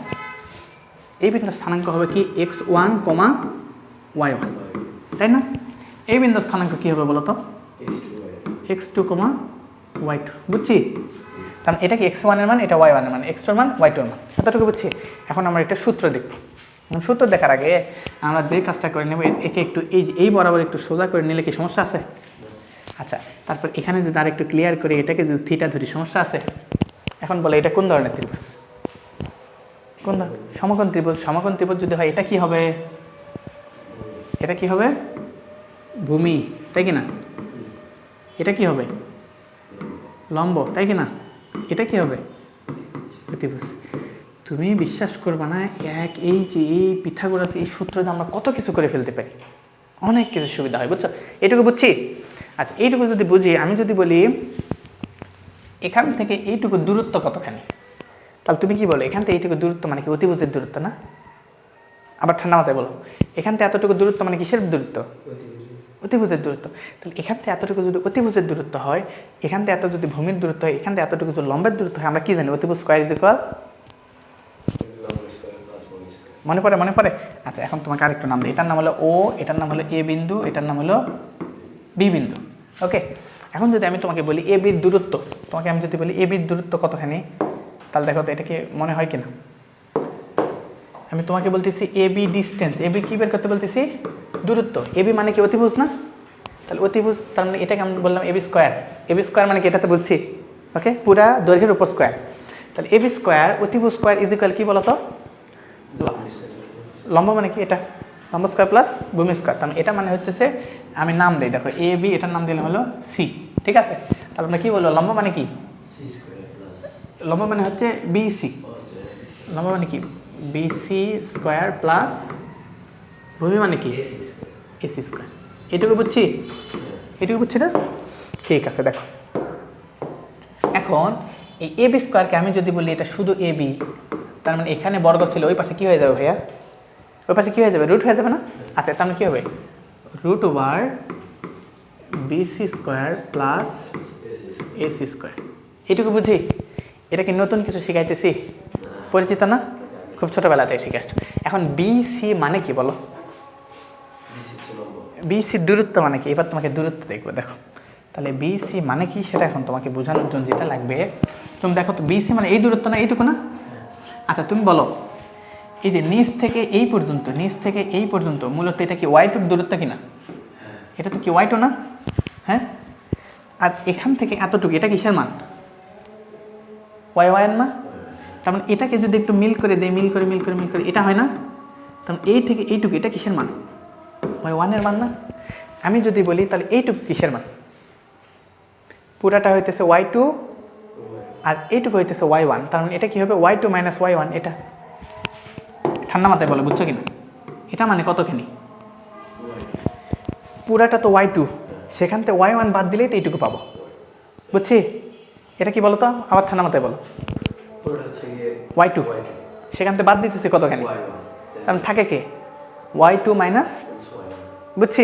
S1: এই বিন্দুর স্থানাঙ্ক হবে কি x1, y1, তাই না? এই বিন্দুর স্থানাঙ্ক কী হবে বলো তো? x2, y2। বুঝছি? কারণ এটা কি x1 এর মান, এটা y1 এর মান, x2 এর মান, y2 এর মান, এতটুকু বুঝছি। এখন আমরা একটা সূত্র দেখব। সূত্র দেখার আগে আমরা যে কাজটা করে নেব, একে একটু এই বরাবর একটু সোজা করে নিলে কি সমস্যা আছে? আচ্ছা, তারপর এখানে যদি আর একটু ক্লিয়ার করি, এটাকে যদি থিটা ধরি, সমস্যা আছে? এখন বলে এটা কোন ধরনের ত্রিভুজ? কোন সমকোণ ত্রিভুজ। সমকোণ ত্রিভুজ যদি হয়, এটা কি হবে? এটা কি হবে? ভূমি, তাই কি না? এটা কি হবে? লম্ব, তাই কি না? এটা কি হবে? ত্রিভুজ। তুমি বিশ্বাস করবে না, এই যে এই পিথাগোরাস এই সূত্রে আমরা কত কিছু করে ফেলতে পারি, অনেক কিছু সুবিধা হয়, বুঝছো? এইটুকু বুঝছি? আচ্ছা, এইটুকু যদি বুঝি, আমি যদি বলি এখান থেকে এইটুকু দূরত্ব কতখানি, তাহলে তুমি কি বলো? এখান থেকে এইটুকু দূরত্ব মানে কি অতিভুজের দূরত্ব না? আবার ঠান্ডা মাথায় বলো, এখান থেকে এতটুকু দূরত্ব মানে কিসের দূরত্ব? অতিভুজের দূরত্ব। তাহলে এখান থেকে এতটুকু যদি অতিভুজের দূরত্ব হয়, এখান থেকে এত যদি ভূমির দূরত্ব হয়, এখান থেকে এতটুকু যদি লম্বের দূরত্ব হয়, আমরা কি জানি? অতিভুজ স্কয়ার ইজ ইকুয়াল, মনে পড়ে? আচ্ছা, এখন তোমাকে আরেকটু নাম দিই। এটার নাম হলো ও, এটার নাম হলো এ বিন্দু, এটার নাম হলো বি বিন্দু। ওকে, এখন যদি আমি তোমাকে বলি এ বির দূরত্ব, তোমাকে আমি যদি বলি এ বির দূরত্ব কতখানি, তাহলে দেখো তো এটা কি মনে হয় কিনা। আমি তোমাকে বলতেছি A B distance, A B কী বের করতে বলতেছি? দূরত্ব। এ বি মানে কি? অতিভুজ না? তাহলে অতিভুজ, তার মানে এটাকে আমি বললাম A B square. A B square মানে কি? এটাতে বুঝছি। ওকে, পুরা দৈর্ঘ্যের উপর স্কোয়ার। তাহলে এ বি স্কোয়ার অতিভুজ স্কোয়ার ইজ ইকুয়াল কি বলতো? লম্ব মানে কি? এটা লম্ব স্কোয়ার প্লাস ভূমি স্কোয়ার। তার মানে এটা মানে হচ্ছে, আমি নাম দিই, দেখো এ বি, এটার নাম দিলাম হলো সি। ঠিক আছে, তাহলে আমরা কি বলবো? লম্ব মানে কি? লম্ব মানে হচ্ছে বিসি। লম্ব মানে কি? বিসি স্কোয়ার প্লাস ভূমি মানে কি? AC square. এটুকু বুঝছি? এটুকু বুঝছি না? ঠিক আছে, দেখো এখন এই এ বি স্কোয়ারকে আমি যদি বলি এটা শুধু এ বি, তার মানে এখানে বর্গ ছিল, ওই পাশে কী হয়ে যাবে ভাইয়া? ওই পাশে কী হয়ে যাবে? রুট হয়ে যাবে না? আচ্ছা, তার মানে কী হবে? Root over BC square plus AC square. এটুকু বুঝি? এটা কি নতুন কিছু শিখাইতেছি? পরিচিত না? খুব ছোটোবেলাতে শিখে আসছো। এখন বিসি মানে কি বলো? বিসির দূরত্ব মানে কি? এবার তোমাকে দূরত্ব দেখবো। দেখো তাহলে বিসি মানে কি সেটা এখন তোমাকে বোঝানোর জন্য যেটা লাগবে, তুমি দেখো তো বিসি মানে এই দূরত্ব না? এইটুকু না? আচ্ছা, তুমি বলো এই যে নিচ থেকে এই পর্যন্ত, নিচ থেকে এই পর্যন্ত মূলত এটা কি ওয়াই টুর দূরত্ব কিনা? এটা তো কি ওয়াই টু না? হ্যাঁ, আর এখান থেকে এতটুকু এটা কিসের মান? ওয়াই ওয়ান না? তার মানে এটাকে যদি একটু মিল করে দেয়, মিল করে এটা হয় না? তার মানে এই থেকে এইটুকু এটা কিসের মান? ওয়াই ওয়ানের মান না? আমি যদি বলি তাহলে এইটুকু কিসের মান? পুরাটা হইতেছে ওয়াই টু আর এইটুকু হইতেছে ওয়াই ওয়ান। তার মানে এটা কি হবে? Y two minus Y one. এটা ঠান্ডা মাথায় বলে, বুঝছো কিনা? এটা মানে কতখানি? পুরাটা তো ওয়াই টু, সেখান থেকে ওয়াই ওয়ান বাদ দিলেই তো এইটুকু পাবো, বুঝছি? এটা কি বলো তো? আবার ঠান্ডা মাথায় বলো। ওয়াই টু, সেখান থেকে বাদ দিতেছি কতখানি? তার মানে থাকে কে? ওয়াই টু মাইনাস, বুঝছি?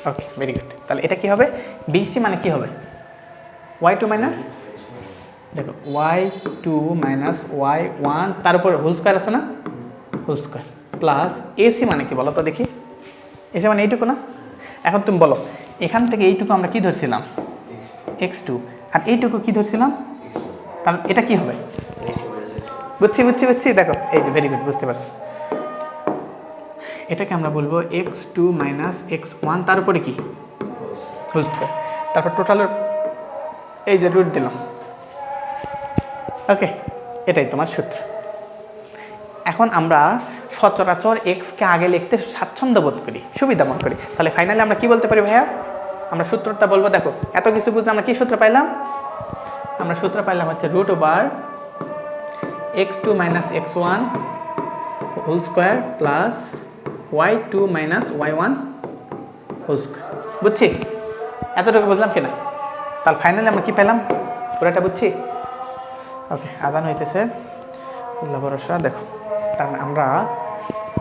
S1: Okay, very good. তাহলে এটা কি হবে? বিসি মানে কি হবে? ওয়াই টু মাইনাস, দেখো Y two minus Y one, তার উপর হোল স্কোয়ার আছে না? হোল স্কোয়ার প্লাস এসি মানে কি বলো তো দেখি? এসি মানে এইটুকু না? এখন তুমি বলো এখান থেকে এইটুকু আমরা কি ধরছিলাম? এক্স টু, আর এইটুকু কি ধরছিলাম? কারণ এটা কি হবে? বুঝছি। দেখো এই যে ভেরি গুড, বুঝতে পারছি। এটাকে আমরা বলবো X two minus X one, তার উপরে কি? হোল স্কোয়ার, তারপর টোটালের এই যে রুট দিলাম। ওকে, এটাই তোমার সূত্র। এখন আমরা সচরাচর এক্সকে আগে লিখতে স্বাচ্ছন্দ্য বোধ করি, সুবিধা মনে করি। তাহলে ফাইনালি আমরা কি বলতে পারি ভাইয়া? আমরা সূত্রটা বলবো। দেখো এত কিছু বুঝলে আমরা কি সূত্র পাইলাম? আমরা সূত্র পাইলাম হচ্ছে root over X two minus X one whole square plus Y two minus Y one whole square. বুঝছি? এতটুকু বুঝলাম কিনা? তাহলে ফাইনালি আমরা কি পেলাম? পুরোটা বুঝছি? ওকে, আদান হইতেছে ভরসা। দেখো তার মানে আমরা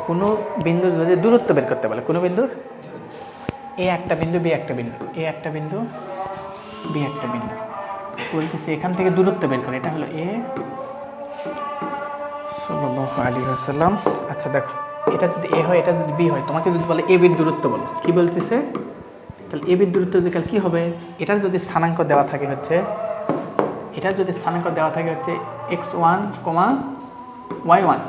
S1: কোনো বিন্দুর যদি দূরত্ব বের করতে বলে, কোনো বিন্দুর এ একটা বিন্দু, বি একটা বিন্দু, এ একটা বিন্দু, বি একটা বিন্দু, বলতেছে এখান থেকে দূরত্ব বের করে। এটা হলো এ সাল্লাল্লাহু আলাইহি ওয়াসাল্লাম। আচ্ছা দেখো, এটা যদি এ হয়, এটা যদি বি হয়, তোমাকে যদি বলে এ বির দূরত্ব বলো, কি বলতেছে? তাহলে এ বির দূরত্ব যদি কাল কী হবে? এটার যদি স্থানাঙ্ক দেওয়া থাকে হচ্ছে, এটার যদি স্থানাঙ্ক দেওয়া থাকে হচ্ছে X one comma Y one,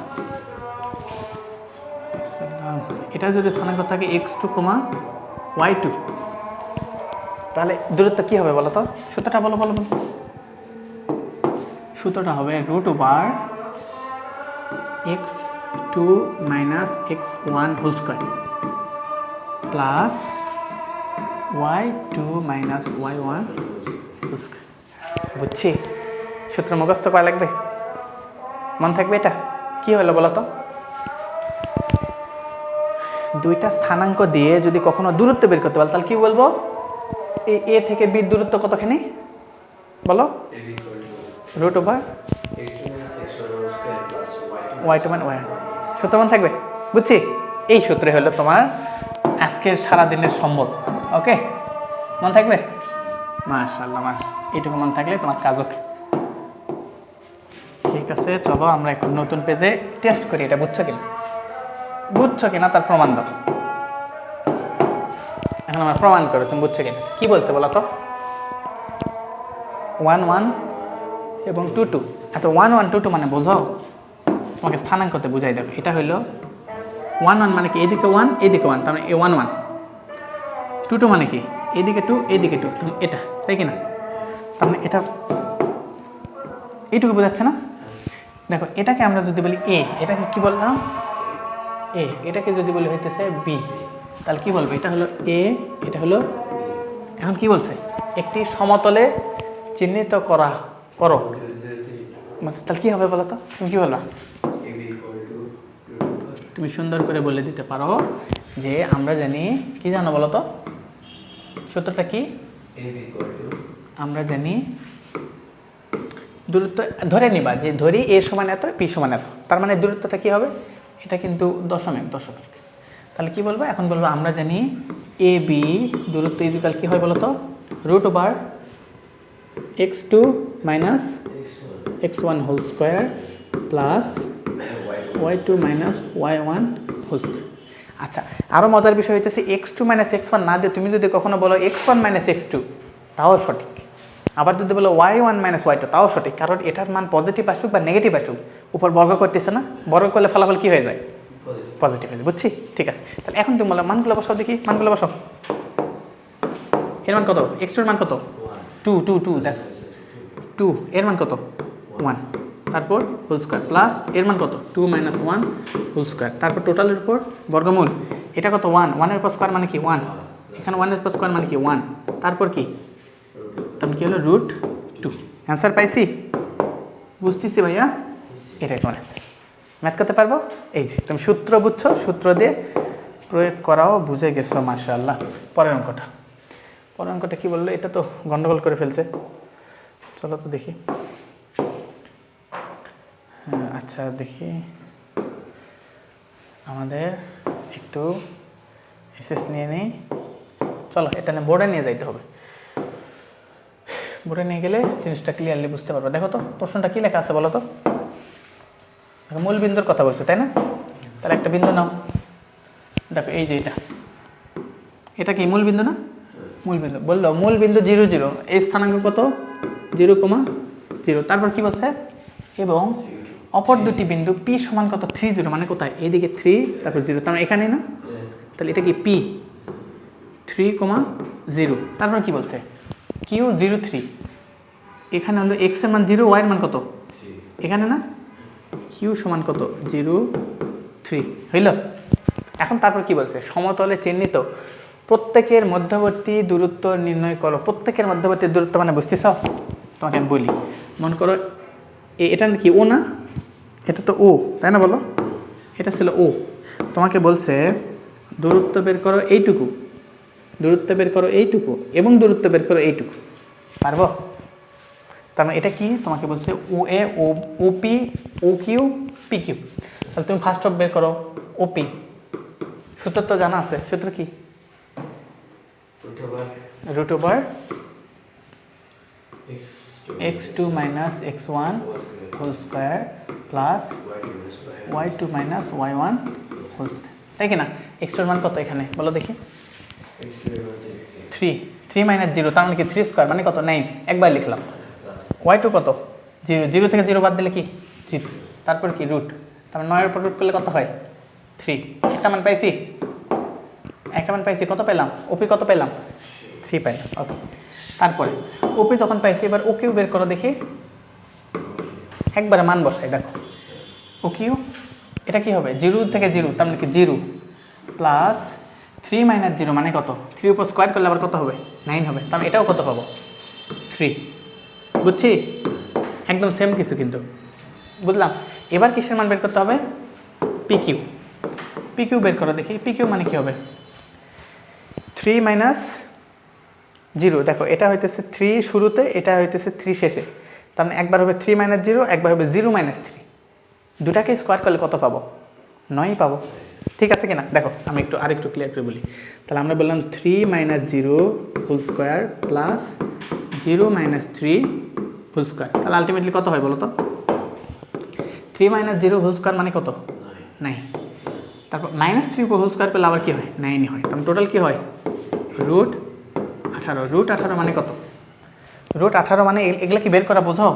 S1: এটার যদি স্থানাঙ্ক থাকে X two comma Y two, তাহলে দূরত্ব কী হবে বলো তো? সূত্রটা বলো। সূত্রটা হবে root over X two minus X one whole square plus Y two minus Y one whole square. বুঝছি? সূত্র মুখস্থ করা লাগবে, মন থাকবে। এটা কি হলো বলো তো? দুইটা স্থানাঙ্ক দিয়ে যদি কখনো দূরত্ব বের করতে পারো, তাহলে কি বলবো? এই এ থেকে বির দূরত্ব কতখানি বলো? রুট ওভার ওয়াই টু মান ওয়াই। সূত্র মনে থাকবে? বুঝছি? এই সূত্রে হলো তোমার আজকের সারাদিনের সম্বল। ওকে, মনে থাকবে? মাশাআল্লাহ, এইটুকু মনে থাকলে তোমার কাজ ওকে। ঠিক আছে, চলো আমরা এখন নতুন পেজে টেস্ট করি এটা বুঝছো কিনা তার প্রমাণ দাও। এখন আমরা প্রমাণ করো তুমি বুঝছো কিনা। কি বলছে বলো তো? 1 1 এবং 2 2। আচ্ছা 1 1 2 2 মানে বোঝো, তোমাকে স্থানাঙ্কতে বুঝাই দেবে। এটা হইলো 1 1 মানে কি এদিকে 1 এদিকে 1, তার মানে 1 1। 2 2 মানে কি এদিকে 2 এদিকে 2, তুমি এটা, তাই কি না? তার মানে এটা এইটুকু বোঝাচ্ছে না? দেখো এটাকে আমরা যদি বলি এ, এটাকে কি বললাম? এ। এটাকে যদি বলি হইতেছে বি, তাহলে কি বলবো? এটা হলো এ, এটা হলো। এখন কি বলছে? একটি সমতলে চিহ্নিত করো, তাহলে কি হবে বলো তো? তুমি কি বলবা? তুমি সুন্দর করে বলে দিতে পারো যে আমরা জানি, কি জানো বলো তো সূত্রটা কি? আমরা জানি দূরত্ব ধরে নিবা, যে ধরি এ সমান এত, পি সমান এত, তার মানে দূরত্বটা কি হবে? এটা কিন্তু দশমিক। তাহলে কি বলবো? এখন বলবো আমরা জানি এ বি দূরত্ব ইজিক্যাল কি হয় বলো তো? √/(x2 - x1 whole square plus y2 - y1 whole square. আচ্ছা, আরও মজার বিষয় হইতেছে x2 - x1 না দিয়ে তুমি যদি কখনো বলো x1 - x2 তাও সঠিক, আবার যদি বলো y1 - y2 তাও সঠিক, কারণ এটার মান পজিটিভ আসুক বা নেগেটিভ আসুক, উপর বর্গ করতেছে না, বর্গ করলে ফলাফল কি হয়ে যায়? পজিটিভ হয়ে যায়। বুঝছি? ঠিক আছে, তাহলে এখন তুমি বলো মানগুলো বসাও দেখি, মানগুলো বসাও। এর মান কত? x2 এর মান কত? 2 2 2, দেখ 2। এর মান কত? 1। তারপর হোল স্কোয়ার প্লাস এর মান কত? 2 - 1 হোল স্কোয়ার। তারপর টোটালের উপর বর্গমূল। এটা কত? 1। 1 এর উপর স্কোয়ার মানে কি? 1। এখানে 1 এর উপর স্কোয়ার মানে কি? 1। তারপর কি? তাহলে কি হলো? √2। অ্যান্সার পাইছি? বুঝতেছি ভাইয়া? এটাই তোমার ম্যাথ করতে পারবো। এই যে তুমি সূত্র বুঝছো, সূত্র দিয়ে প্রয়োগ করাও বুঝে গেছো, মাশাআল্লাহ। পরের অঙ্কটা কি বললো? এটা তো গন্ডগোল করে ফেলছে, চলো তো দেখি। হ্যাঁ আচ্ছা দেখি, আমাদের একটু এসএস নিয়ে নেই। চলো এটা বোর্ডে নিয়ে যাইতে হবে। বোর্ডে নিয়ে গেলে জিনিসটা ক্লিয়ারলি বুঝতে পারবো। দেখো তো প্রশ্নটা কী লেখা আছে বলো তো? মূল বিন্দুর কথা বলছে, তাই না? তাহলে একটা বিন্দু নাও। দেখো এই যে এটা কি মূল বিন্দু না? মূল বিন্দু বললো মূল বিন্দু 0 0, এই স্থানাঙ্ক কত? 0,0। তারপর কি বলছে? এবং অপর দুটি বিন্দু পি সমান কত? 3 0, মানে কোথায়? এইদিকে 3 তারপর 0, তার এখানে না? তাহলে এটা কি পি 3,0। তারপর কি বলছে? Q03, এখানে হলো x এর মান 0, y এর মান কত? এখানে না? Q সমান কত? 0,3 হইল। এখন তারপর কি বলছে? সমতলে চিহ্নিত প্রত্যেকের মধ্যবর্তী দূরত্ব নির্ণয় করো। প্রত্যেকের মধ্যবর্তী দূরত্ব মানে বুঝতেছ? তোমাকে আমি বলি, মনে করো এটা কি ও না? এটা তো ও, তাই না? বলো এটা ছিল ও। তোমাকে বলছে দূরত্ব বের করো এইটুকু, দূরত্ব বের করো এইটুকু এবং দূরত্ব বের করো এইটুকু। পারবো? তার মানে এটা কি? তোমাকে বলছে ও এ, O P, O Q, P Q. তাহলে তুমি ফার্স্ট অফ বের করো ওপি। সূত্র তো জানা আছে, সূত্র কি? √(x2 - x1 whole square plus y2 - y1 whole square, তাই কি না? x2 এর মান কত এখানে বলো দেখি? 3 -0, তার মানে কি 3 স্কোয়ার মানে কত? 9। একবার লিখলাম। y2 কত? 0, 0 থেকে 0 বাদ দিলে কি? 0। তারপর কি? রুট, তারপর 9 এর উপর রুট করলে কত হয়? 3। একটা মান পাইছি, কত পেলাম? ওপি কত পেলাম? 3 পাইলাম। ওকে, তারপরে ওপি যখন পাইছি এবার ও কিউ বের করো দেখি। একবারে মান বসাই, দেখো ও কিউ এটা কি হবে? 0 থেকে 0, তার মানে কি 0 প্লাস 3 - 0 মানে কত? 3 উপর স্কোয়ার করলে আবার কত হবে? 9 হবে। তার মানে এটাও কত পাবো? 3। বুঝছি? একদম সেম কিছু কিন্তু, বুঝলাম। এবার কিসের মান বের করতে হবে? পিকিউ। পিকিউ বের করো দেখি। পিকিউ মানে কি হবে? 3 - 0, দেখো এটা হইতেছে 3 শুরুতে, এটা হইতেছে 3 শেষে, তার মানে একবার হবে 3 - 0, একবার হবে 0 - 3। দুটাকে স্কোয়ার করলে কত পাবো? 9 পাবো। ঠিক আছে কিনা দেখো, আমি আরেকটু ক্লিয়ার করে বলি। তাহলে আমরা বললাম 3 - 0 whole square plus 0 - 3 whole square. তাহলে আলটিমেটলি কত হয় বলো তো? 3 - 0 হোল স্কোয়ার মানে কত? 9। তারপর -3 হোল স্কোয়ার করলে আবার কী হয়? 9ই হয়। তাহলে টোটাল কী হয়? √18। √18 মানে কত? √18 মানে এগুলো কি বের করা বোঝো?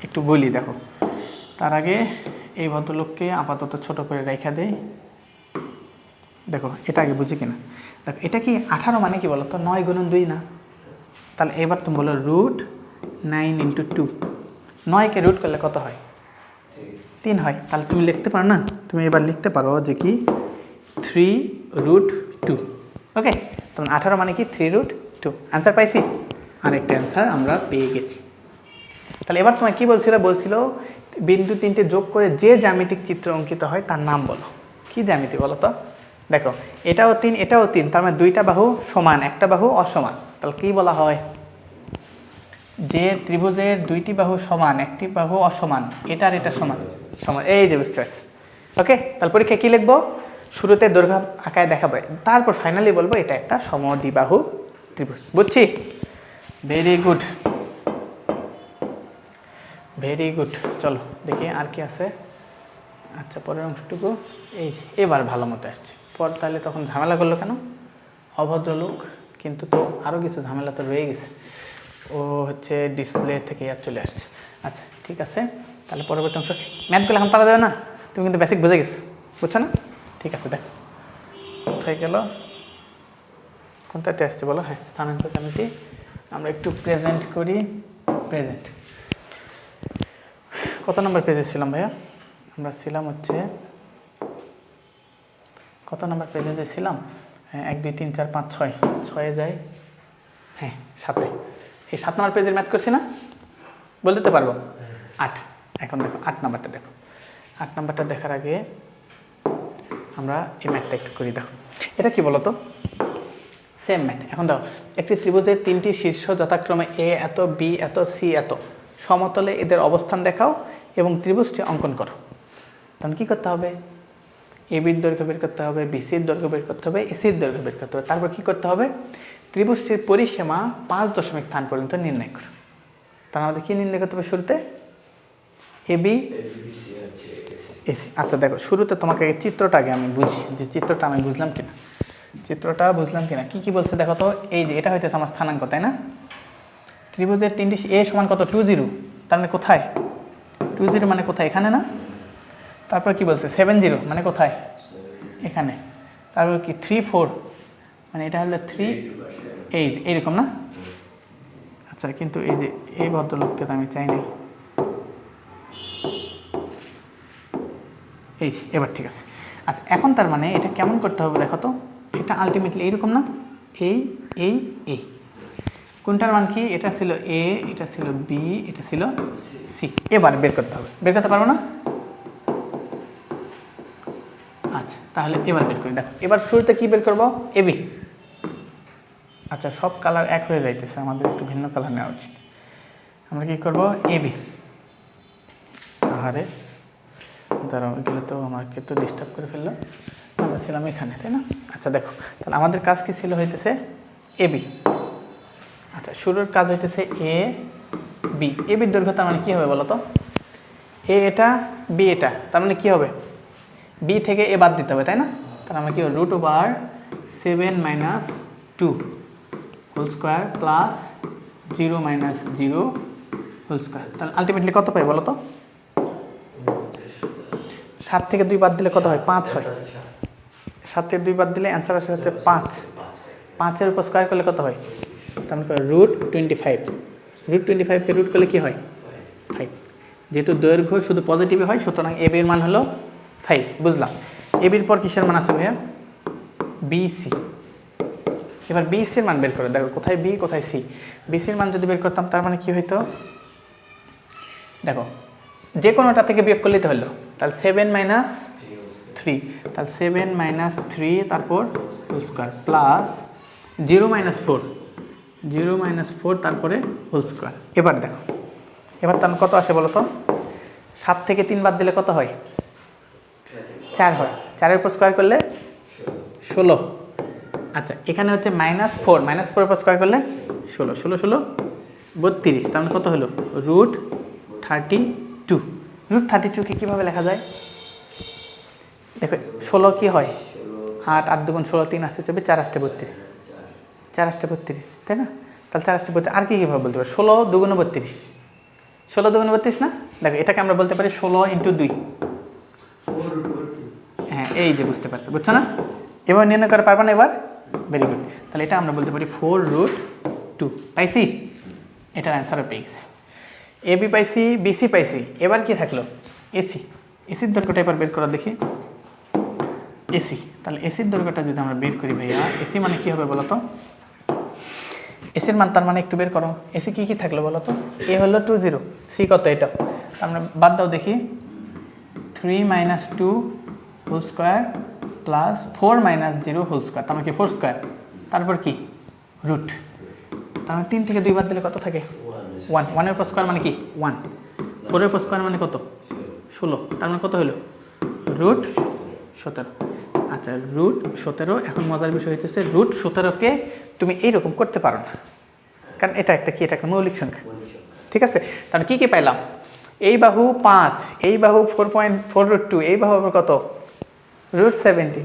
S1: একটু বলি দেখো। তার আগে এই ভদ্রলোককে আপাতত ছোট করে রেখা দেই। দেখো এটা আগে বুঝি কিনা দেখো, এটা কি 18 মানে কি বলো তো? 9 × 2 না? তাহলে এবার তুমি বলো √9 × 2। 9কে রুট করলে কত হয়? 3 হয়। তাহলে তুমি লিখতে পারো না, তুমি এবার লিখতে পারো যে কি 3√2। ওকে, তখন 18 মানে কি 3√2। অ্যান্সার পাইছি? আরেকটা অ্যান্সার আমরা পেয়ে গেছি। তাহলে এবার তোমায় কী বলছিল বিন্দু 3টে যোগ করে যে জ্যামিতিক চিত্র অঙ্কিত হয় তার নাম বলো। কি জ্যামিতি বলো তো? দেখো এটাও 3 এটাও 3, তার মানে দুইটা বাহু সমান, একটা বাহু অসমান। তাহলে কী বলা হয়? যে ত্রিভুজের দুইটি বাহু সমান, একটি বাহু অসমান, এটা আর এটা সমান সমান। এই যে বুঝতে পারছি। ওকে, তাহলে পরীক্ষায় কী লিখবো? শুরুতে দৈর্ঘ্য আঁকায় দেখাবো, তারপর ফাইনালি বলবো এটা একটা সমদ্বিবাহু ত্রিভুজ। বুঝছি? Very good, very good. চলো দেখি আর কি আছে। আচ্ছা, পরের অংশটুকু এই যে এবার ভালো মতো আসছে। পর তাহলে তখন ঝামেলা করলো কেন? অভদ্রলোক। কিন্তু তো আরও কিছু ঝামেলা তো রয়ে গেছে। ও হচ্ছে ডিসপ্লে থেকে আর চলে আসছে। আচ্ছা ঠিক আছে, তাহলে পরবর্তী অংশ। ম্যাথগুলো এখন পারা যাবে না, তুমি কিন্তু বেসিক বুঝে গেছো, বুঝছো না? ঠিক আছে, দেখো কোথায় গেল, কোনটাতে আসছে বলো? হ্যাঁ, স্থানাঙ্ক জ্যামিতি। আমরা একটু প্রেজেন্ট করি। প্রেজেন্ট কত নম্বর পেজে ছিলাম ভাইয়া? আমরা ছিলাম হচ্ছে কত নম্বর পেজে যে ছিলাম? হ্যাঁ, 1 2 3 4 5 6 6-এ যাই। হ্যাঁ 7-এ। এই 7 নম্বর পেজের ম্যাথ করছি না? বলে দিতে পারবো? 8। এখন দেখো 8 নম্বরটা দেখো। 8 নম্বরটা দেখার আগে আমরা এই ম্যাথটা একটু করি। দেখো এটা কি বলো তো? Same math. এখন দেখো, একটি ত্রিভুজের 3টি শীর্ষ যথাক্রমে এ এত, বি এত, সি এত, সমতলে এদের অবস্থান দেখাও এবং ত্রিভুজটি অঙ্কন করো। তখন কী করতে হবে? এবির দৈর্ঘ্য বের করতে হবে, বিসির দৈর্ঘ্য বের করতে হবে, এসির দৈর্ঘ্য বের করতে হবে। তারপর কী করতে হবে? ত্রিভুজটির পরিসীমা 5 দশমিক স্থান পর্যন্ত নির্ণয় করো। তাহলে আমাদের কী নির্ণয় করতে হবে শুরুতে? AB AC. আচ্ছা দেখো, শুরুতে তোমাকে চিত্রটা আগে আমি বুঝি, যে চিত্রটা আমি বুঝলাম কিনা। চিত্রটা বুঝলাম কিনা, কী কী বলছে দেখো তো। এই যে এটা হইতেছে আমার স্থানাঙ্ক, তাই না? ত্রিভুজের 3টি এ সমান কত? 20। তার মানে কোথায়? 20 মানে কোথায়? এখানে না? তারপর কি বলছে? 70 মানে কোথায়? এখানে। তারপর কি 3 4 মানে এটা হলো 3 এই যে এইরকম না? আচ্ছা, কিন্তু এই যে এই ভদ্রলোককে তো আমি চাই নাই। এই যে এবার ঠিক আছে। আচ্ছা, এখন তার মানে এটা কেমন করতে হবে দেখো তো। এটা আলটিমেটলি এইরকম না? এই এই এই কোনটার মান কি? এটা ছিল এ, এটা ছিল বি, এটা ছিল সি। এবার বের করতে হবে। বের করতে পারবো না? আচ্ছা, তাহলে এবার বের করি। দেখো এবার শুরুতে কি বের করবো? এবি। আচ্ছা, সব কালার এক হয়ে যাইতেছে, আমাদের একটু ভিন্ন কালার নেওয়া উচিত। আমরা কি করব? এবি। আরে দাঁড়াও, এগুলো তো আমাকে তো ডিস্টার্ব করে ফেললো। আমরা ছিলাম এখানে, তাই না? আচ্ছা দেখো, তাহলে আমাদের কাজ কি ছিল? হইতেছে এবি। আচ্ছা, শুরুর কাজ হইতেছে এ বি। এবির দৈর্ঘ্য তার মানে কী হবে বলো তো? এ এটা, বি এটা, তার মানে কী হবে? বি থেকে এ বাদ দিতে হবে, তাই না? তাহলে আমরা কী হবে? √7 - 2 whole square plus 0 - 0 whole square. তাহলে আলটিমেটলি কত পাই বলো তো? 7 থেকে 2 বাদ দিলে কত হয়? 5 হয়। 7 থেকে 2 বাদ দিলে অ্যান্সার আসে হচ্ছে 5। 5-এর উপর স্কোয়ার করলে কত হয়? তার মানে √25। √25কে রুট করলে কী হয়? 5। যেহেতু দৈর্ঘ্য শুধু পজিটিভে হয়, সুতরাং এবির মান হলো 5। বুঝলাম। এবির পর কিসের মান আছে ভাইয়া? বিসি। এবার বিসির মান বের করে দেখো, কোথায় বি কোথায় সি। বিসির মান যদি বের করতাম তার মানে কি হইতো? দেখো, যে কোনোটা থেকে বিয়োগ করলেই তো হলো। তাহলে 7 - 3, তাহলে 7 - 3 তারপর হোল স্কোয়ার প্লাস 0 - 4, 0 - 4 তারপরে হোল স্কোয়ার। এবার দেখো, এবার তার কত আসে বলো তো? 7 থেকে 3 বাদ দিলে কত হয়? 4 হয়। 4 এর উপর স্কোয়ার করলে 16। আচ্ছা এখানে হচ্ছে -4, -4 উপর স্কোয়ার করলে 16, 16 16 32, তার মানে কত হলো √32। √32 কীভাবে লেখা যায়? দেখো 16 কি হয় 8, 8 2 16, 3 8 24, 4 8 32, 4 8 32, তাই না? তাহলে 4 8 32 আর কীভাবে বলতে পারি? 16 2 32, 16 2 32 না? দেখো এটাকে আমরা বলতে পারি 16 × 2। হ্যাঁ এই যে বুঝতে পারছো, বুঝছো না? এবার নির্ণয় করে পারবা না এবার? Very good. তাহলে এটা আমরা বলতে পারি 4√2। পাইছি? এটার অ্যান্সারও পেয়ে গেছি। এবি পাইছি, বিসি পাইছি, এবার কি থাকলো? এসি। এসির দৈর্ঘ্যটা এবার বের করা দেখি। এসি, তাহলে এসির দৈর্ঘ্যটা যদি আমরা বের করি ভাইয়া, এসি মানে কী হবে বলো তো? এসির মান তার মানে একটু বের করো। এসি কী কী থাকলো বলো তো? এ হলো 20, সি কত এটা? আমরা বাদ দাও দেখি। 3 - 2 whole square plus 4 - 0 whole square, তার মানে কি 4 স্কোয়ার, তারপর কি রুট, তার মানে 3 থেকে 2 বাদ দিলে কত থাকে? 1। 1 এর উপর স্কোয়ার মানে কি 1, 4 এর উপর স্কোয়ার মানে কত? 16, তার মানে কত হলো? √17। আচ্ছা √17। এখন মজার বিষয় হচ্ছে √17কে তুমি এইরকম করতে পারো না, কারণ এটা একটা কি, এটা একটা মৌলিক সংখ্যা, ঠিক আছে? তাহলে কী কী পাইলাম? এই বাহু 5, এই বাহু 4.4√2, এই বাহু আবার কত? √17।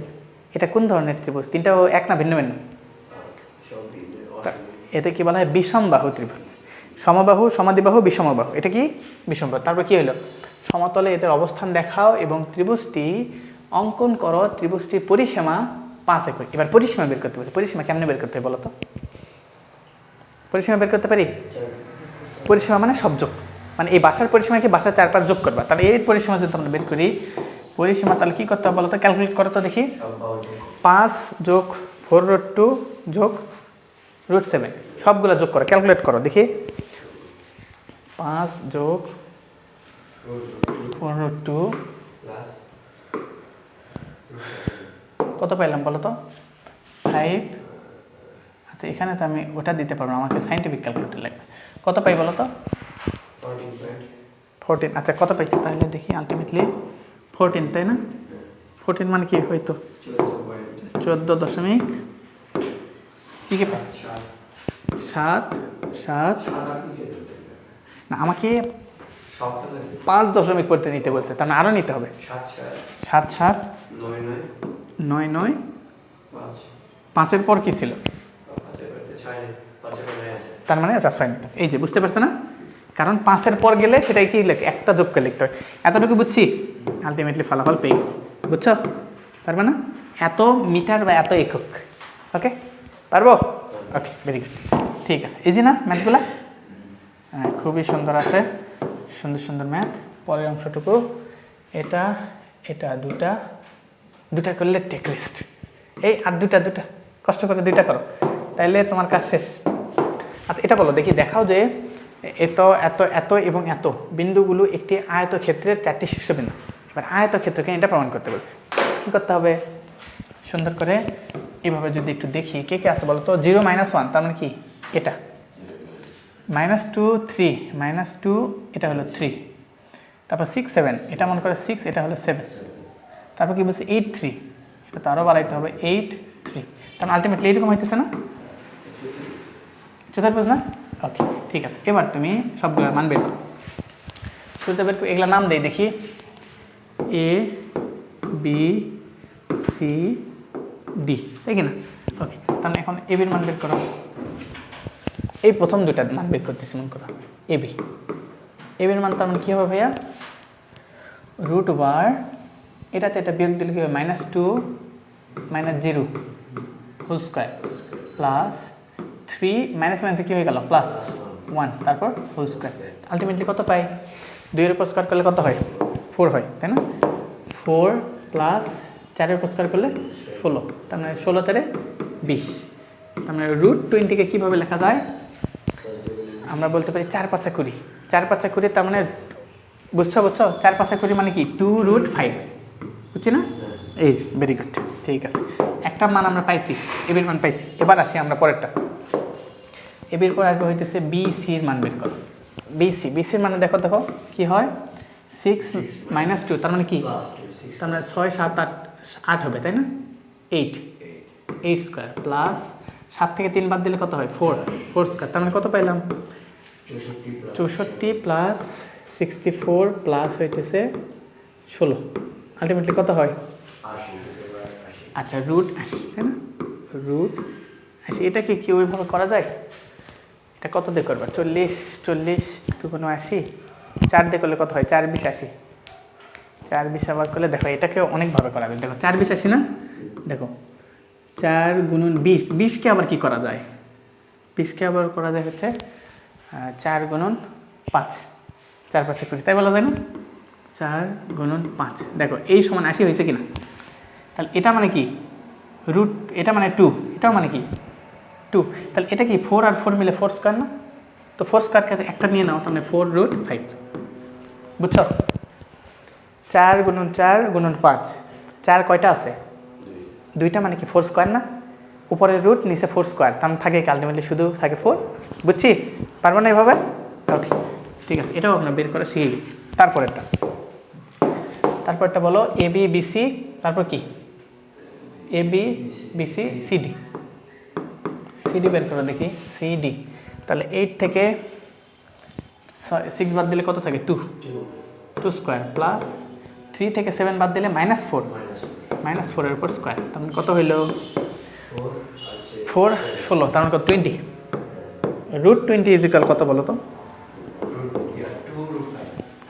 S1: এটা কোন ধরনের ত্রিভুজ? তিনটাও এক না ভিন্ন ভিন্ন? এতে কি বলা হয়? বিষমবাহু ত্রিভুজ। সমবাহু, সমাদ্বিবাহু, বিষমবাহু। এটা কি বিষমবাহু। তারপর কি হলো? সমতলে এদের অবস্থান দেখাও এবং ত্রিভুজটি অঙ্কন করো। ত্রিভুজটির পরিসীমা 5 একক। এবার পরিসীমা বের করতে পারি। পরিসীমা কেমনে বের করতে হয় বলো তো? পরিসীমা বের করতে পারি? পরিসীমা মানে সব যোগ, মানে এই বাসার পরিসীমাকে বাসার 4 যোগ করবা। তাহলে এই পরিসীমা যদি আমরা বের করি, পরিসীমা তাহলে কী করতে হবে বলো তো? ক্যালকুলেট করো তো দেখি। 5 + 4√2 + √7, সবগুলো যোগ করো, ক্যালকুলেট করো দেখি। 5 + 4√2 কত পাইলাম বলো তো? 5। আচ্ছা এখানে তো আমি ওটা দিতে পারবো না, আমাকে সাইন্টিফিক ক্যালকুলেটর লাগবে। কত পাই বলো তো? 14। আচ্ছা কত পাইছি তাহলে দেখি? আলটিমেটলি 14, তাই না? 14 মানে কি হয়তো 14 কি কি পাই? 7 7 না, আমাকে 5 দশমিক পড়তে নিতে বলছে, তার মানে আরও নিতে হবে। 7 7 9 9 5-এর পর কি ছিল? তার মানে ওটা 6 নিতে। এই যে বুঝতে পারছো না? কারণ 5-এর পর গেলে সেটাই কি লিখে, একটা যোগ করে লিখতে হয়। এতটুকু বুঝছি, আলটিমেটলি ফলাফল পেয়ে গেছি। বুঝছো? পারবে না? এত মিটার বা এত একক। ওকে পারবো? ওকে ভেরি গুড, ঠিক আছে। এই যে না ম্যাথগুলা? হ্যাঁ খুবই সুন্দর আছে, সুন্দর সুন্দর ম্যাথ। পরের অংশটুকু এটা এটা দুটা দুটা করলে টেক রেস্ট। এই আর দুটা কষ্ট করে 2টা করো, তাইলে তোমার কাজ শেষ। আচ্ছা এটা বলো দেখি, দেখাও যে এত এত এত এবং এত বিন্দুগুলো একটি আয়তক্ষেত্রের 4টি শীর্ষবিন্দু। এবার আয়তক্ষেত্রকে এটা প্রমাণ করতে বলছি। কী করতে হবে? সুন্দর করে এভাবে যদি একটু দেখি কে কে আছে বলো তো। 0 - 1 তার মানে কি এটা, -2 3 -2 এটা হলো 3, তারপর 6 7 এটা মনে করে 6, এটা হলো 7, তারপর কি বলছে 8 3, এটা তো আরও বাড়াইতে হবে 8 3, তার আলটিমেটলি এরকম হইতেছে না? চতুর্ভুজ না? ওকে ঠিক আছে। এবার তুমি সবগুলোর মান বের করো। শুরুতে বের করো, এগুলোর নাম দেই দেখি। A B C D, তাই কি না? ওকে তাহলে এখন A বির মান বের করো। এই প্রথম দুটার মান বের করতেছি মনে করো। A B এর মান তার মানে কী হবে ভাইয়া? √, এটাতে এটা বিয়োগ দিলে কী হবে? -2 - 0 হোল স্কোয়ার প্লাস 3 মাইনাসে কী হয়ে গেল? +1, তারপর হোল স্কোয়ার। আলটিমেটলি কত পাই? 2 এর উপর স্কোয়ার করলে কত হয়? 4 হয়, তাই না? 4 প্লাস 4 এর উপর স্কোয়ার করলে 16, তার মানে 16 4 20, তার মানে √20কে কীভাবে লেখা যায়? আমরা বলতে পারি 4 5 20, 4 5 20, তার মানে বুঝছো 4 5 20 মানে কি 2√5, বুঝছি না? এই ভেরি গুড, ঠিক আছে। একটা মান আমরা পাইছি, এবির মান পাইছি। এবার আসি আমরা পরেরটা। এবির পর আসবে হইতেছে বিসির মান বের করো। বিসির মানে দেখো কি হয়? 6 - 2 তার মানে কি? তার মানে 6 7 8 8 হবে তাই না, 8 স্কোয়ার প্লাস 7 থেকে 3 বাদ দিলে কত হয় 4 স্কোয়ার, তার মানে কত পাইলাম 64 প্লাস 64 প্লাস হইতেছে 16, আলটিমেটলি কত হয় আচ্ছা √80 তাই না, √80। এটা কি ওইভাবে করা যায়, এটা কত দিয়ে করবা 40 2 80, 4 দিয়ে করলে কত হয় 4 20 80, 4 20 আবার করলে দেখো এটাকে অনেকভাবে করা যায়, দেখো 4 20 80 না, দেখো 4 গুণন 20, 20কে আবার কি করা যায়, 20কে আবার করা যায় হচ্ছে 4 গুণন 5, 4 5 20 তাই বলা যায় না, 4 গুণন 5, দেখো এই সমান 80 হয়েছে কিনা, তাহলে এটা মানে কি এটা মানে 2, এটাও মানে কি 2, তাহলে এটা কি 4 আর 4 মিলে 4 স্কোয়ার না, তো 4 স্কোয়ারকে একটা নিয়ে নাও, তাহলে 4√5, বুঝছো 4 গুণন 4 গুণন 5, 4 কয়টা আছে 2টা, মানে কি 4 স্কোয়ার না, উপরের রুট নিচে 4 স্কোয়ার, তার থাকে আলটিমেটলি শুধু থাকে 4, বুঝছি পারবো না এভাবে, ওকে ঠিক আছে, এটাও আমরা বের করা শিখে গেছি। তারপরটা বলো ABBC, তারপর কি ABBC CD বের করো দেখি, CD তাহলে 8 থেকে 6 বাদ দিলে কত থাকে 2 স্কোয়ার প্লাস 3 থেকে 7 বাদ দিলে -4 এর উপর স্কোয়ার, তার মানে কত হইল 4 16, তার মানে কত 20, √20 ইজিক্যাল কত বলো তো,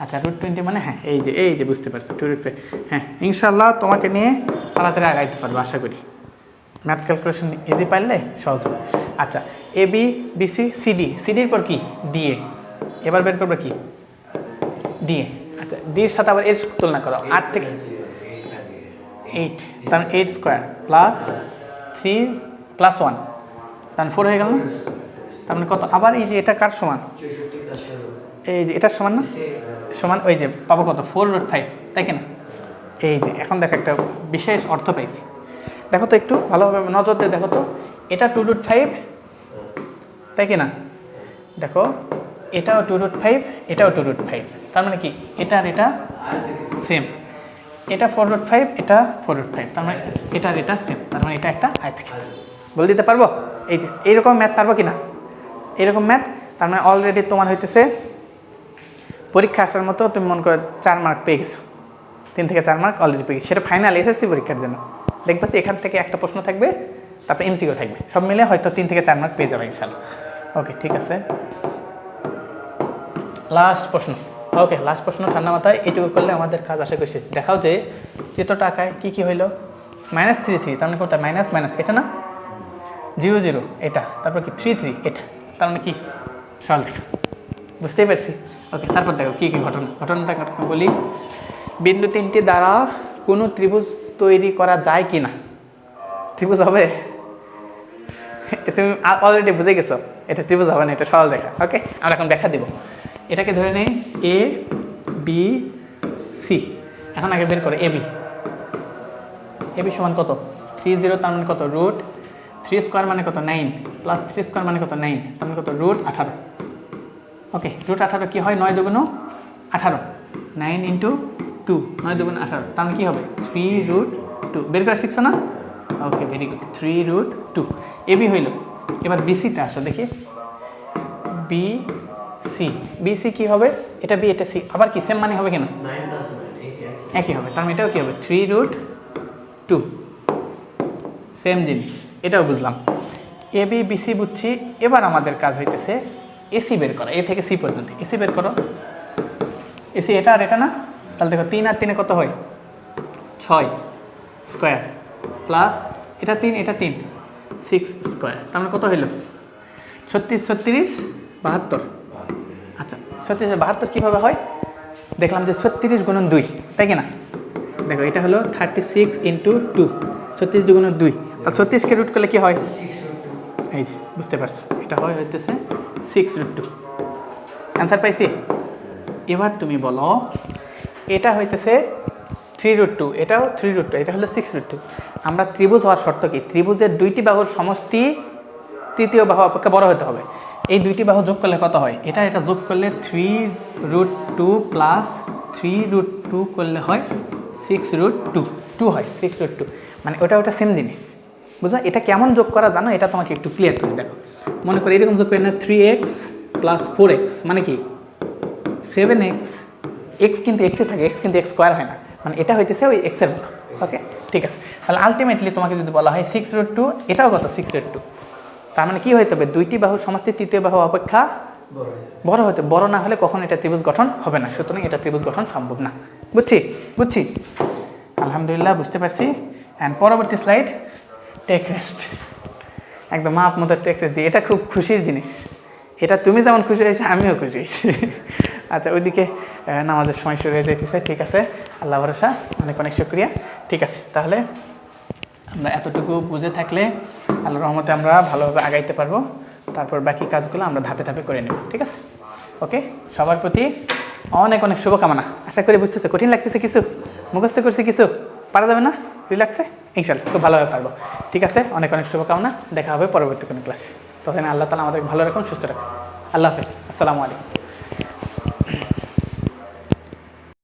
S1: আচ্ছা √20 মানে হ্যাঁ এই যে বুঝতে পারছি 2√5, হ্যাঁ ইনশাল্লাহ তোমাকে নিয়ে তাড়াতাড়ি আগাইতে পারবো আশা করি, ম্যাথ ক্যালকুলেশন ইজি পারলে সহজ হবে। আচ্ছা ABBC CDর পর কি DA, এবার বের করবে কি DA, আচ্ছা ডির সাথে আবার এর তুলনা করো, 8 থেকে 8, তার 8 স্কোয়ার প্লাস 3 প্লাস 1, তার 4 হয়ে গেল না, তার মানে কত, আবার এই যে এটা কার সমান, এই যে এটার সমান না, সমান ওই যে পাবো কত 4√5 তাই কিনা, এই যে এখন দেখো একটা বিশেষ অর্থ পাইছি, দেখো তো একটু ভালোভাবে নজর দিয়ে দেখো তো, এটা 2√5 তাই কিনা, দেখো এটাও 2√5 এটাও 2√5, তার মানে কি এটা আর এটা সেম, এটা 4√5 এটা 4√5, তার মানে এটা আর এটা সেম, তার মানে এটা একটা আয়তক্ষেত্র, বলে দিতে পারবো, এই যে এইরকম ম্যাথ পারবো কিনা, এরকম ম্যাথ, তার মানে অলরেডি তোমার হইতেছে পরীক্ষা আসার মতো তুমি মনে করো 4 মার্ক পেয়ে গেছো, 3 থেকে 4 মার্ক অলরেডি পেয়ে গেছো, সেটা ফাইনাল SSC পরীক্ষার জন্য, দেখবা এখান থেকে একটা প্রশ্ন থাকবে, তারপরে MCQ থাকবে, সব মিলে হয়তো 3 থেকে 4 মার্ক পেয়ে যাবে ইনশাল্লাহ। ওকে ঠিক আছে, লাস্ট প্রশ্ন, ওকে লাস্ট প্রশ্ন, ঠান্ডা মাথায় এইটুকু করলে আমাদের কাজ আশা করি শেষ। দেখাও যে চিত্রটা আঁকায় কী হইলো, -3 তার মানে কোনটা মাইনাস এটা না, 0 0 এটা, তারপর কি 3 3 এটা, তার মানে কি সল্ভ, বুঝতেই পারছি। ওকে তারপর দেখো কী ঘটনাটা বলি, বিন্দু 3টি দ্বারা কোনো ত্রিভুজ তৈরি করা যায় কি না, ত্রিভুজ হবে, তুমি অলরেডি বুঝে গেছো এটা ত্রিভুজ হবে না, এটা সরল রেখা, ওকে আমরা এখন ব্যাখ্যা দিব। এটাকে ধরে নেই ABC, এখন আগে বের করে AB সমান কত 30, তার মানে কত √3 স্কোয়ার মানে কত 9 প্লাস 3 স্কোয়ার মানে কত 9, তার মানে কত √18, ওকে √18 কি হয় 9 2 18, 9 × 2 9 2 18, তার মানে কী হবে 3√2, বের করা শিখছো না, ওকে ভেরি গুড 3√2, AB হইল। এবার BCতে আসো দেখি, BC কি হবে, এটা B এটা C, আবার কি সেম মানে হবে কিনা, একই হবে, তার মানে এটাও কি হবে 3√2, সেম জিনিস, এটাও বুঝলাম। ABBC বুঝছি, এবার আমাদের কাজ হইতেছে AC বের করা, A থেকে C পর্যন্ত, AC বের করো, AC এটা আর এটা না, তাহলে দেখো 3 আর 3 কত হয় 6 স্কোয়ার প্লাস এটা 3 এটা 3 6 স্কোয়ার, তার মানে কত হইল 36 36 72, আচ্ছা 36 72 কীভাবে হয়, দেখলাম যে 36 গুণন 2 তাই কি না, দেখো এটা হলো 36 × 2, 36 2 গুণন 2, তাহলে 36কে রুট করলে কী হয়, এই যে বুঝতে পারছো এটা হইতেছে 6√2, অ্যান্সার পাইছি। এবার তুমি বলো এটা হইতেছে 3√2, এটাও 3√2, এটা হলো 6√2, আমরা ত্রিভুজ হওয়ার শর্ত কি, ত্রিভুজের 2টি বাহুর সমষ্টি তৃতীয় বাহু অপেক্ষা বড় হতে হবে, এই 2টি বাহু যোগ করলে কত হয়, এটা যোগ করলে 3√2 প্লাস 3√2 করলে হয় 6√2, টু হয়, 6√2 মানে ওটা সেম জিনিস, বুঝলো? এটা কেমন যোগ করা জানো, এটা তোমাকে একটু ক্লিয়ার করে দেখো। মনে করি এরকম যোগ করি না, 3x + 4x মানে কি 7x, এক্স কিন্তু এক্সে থাকে, এক্স কিন্তু এক্স স্কোয়ার হয় না, মানে এটা হইতেছে ওই এক্সের মতো। ওকে, ঠিক আছে। তাহলে আলটিমেটলি তোমাকে যদি বলা হয় 6√2, এটাও কত 6√2, তার মানে কি হইতে হবে, দুইটি বাহু সমষ্টি তৃতীয় বাহু অপেক্ষা বড় হতে, বড় না হলে কখনো এটা ত্রিভুজ গঠন হবে না, সুতরাং এটা ত্রিভুজ গঠন সম্ভব না। বুঝছি আলহামদুলিল্লাহ, বুঝতে পারছি। অ্যান্ড পরবর্তী স্লাইড, টেক রেস্ট। একদম মাপ মতো টেক রেস্ট, এটা খুব খুশির জিনিস, এটা তুমি যেমন খুশি হয়েছে আমিও খুশি হয়েছি। আচ্ছা, ওইদিকে নামাজের সময় শুরু হয়ে যাইতেছে, ঠিক আছে, আল্লাহ ভরসা, অনেক অনেক শুকরিয়া। ঠিক আছে, তাহলে আমরা এতটুকু বুঝে থাকলে আল্লাহর রহমতে আমরা ভালোভাবে আগাইতে পারবো, তারপর বাকি কাজগুলো আমরা ধাপে ধাপে করে নেব, ঠিক আছে? ওকে, সবার প্রতি অনেক অনেক শুভকামনা। আশা করি বুঝতেছে, কঠিন লাগতেছে কিছু, মুখস্থ করছি কিছু, পারা যাবে না, রিল্যাক্সে ইনশাল্লাহ খুব ভালোভাবে পারবো। ঠিক আছে, অনেক অনেক শুভকামনা, দেখা হবে পরবর্তী কোনো ক্লাসে। তখন আল্লাহ তাআলা আমাদের ভালো রাখুন, সুস্থ রাখুন। আল্লাহ হাফেজ, আসসালামু আলাইকুম।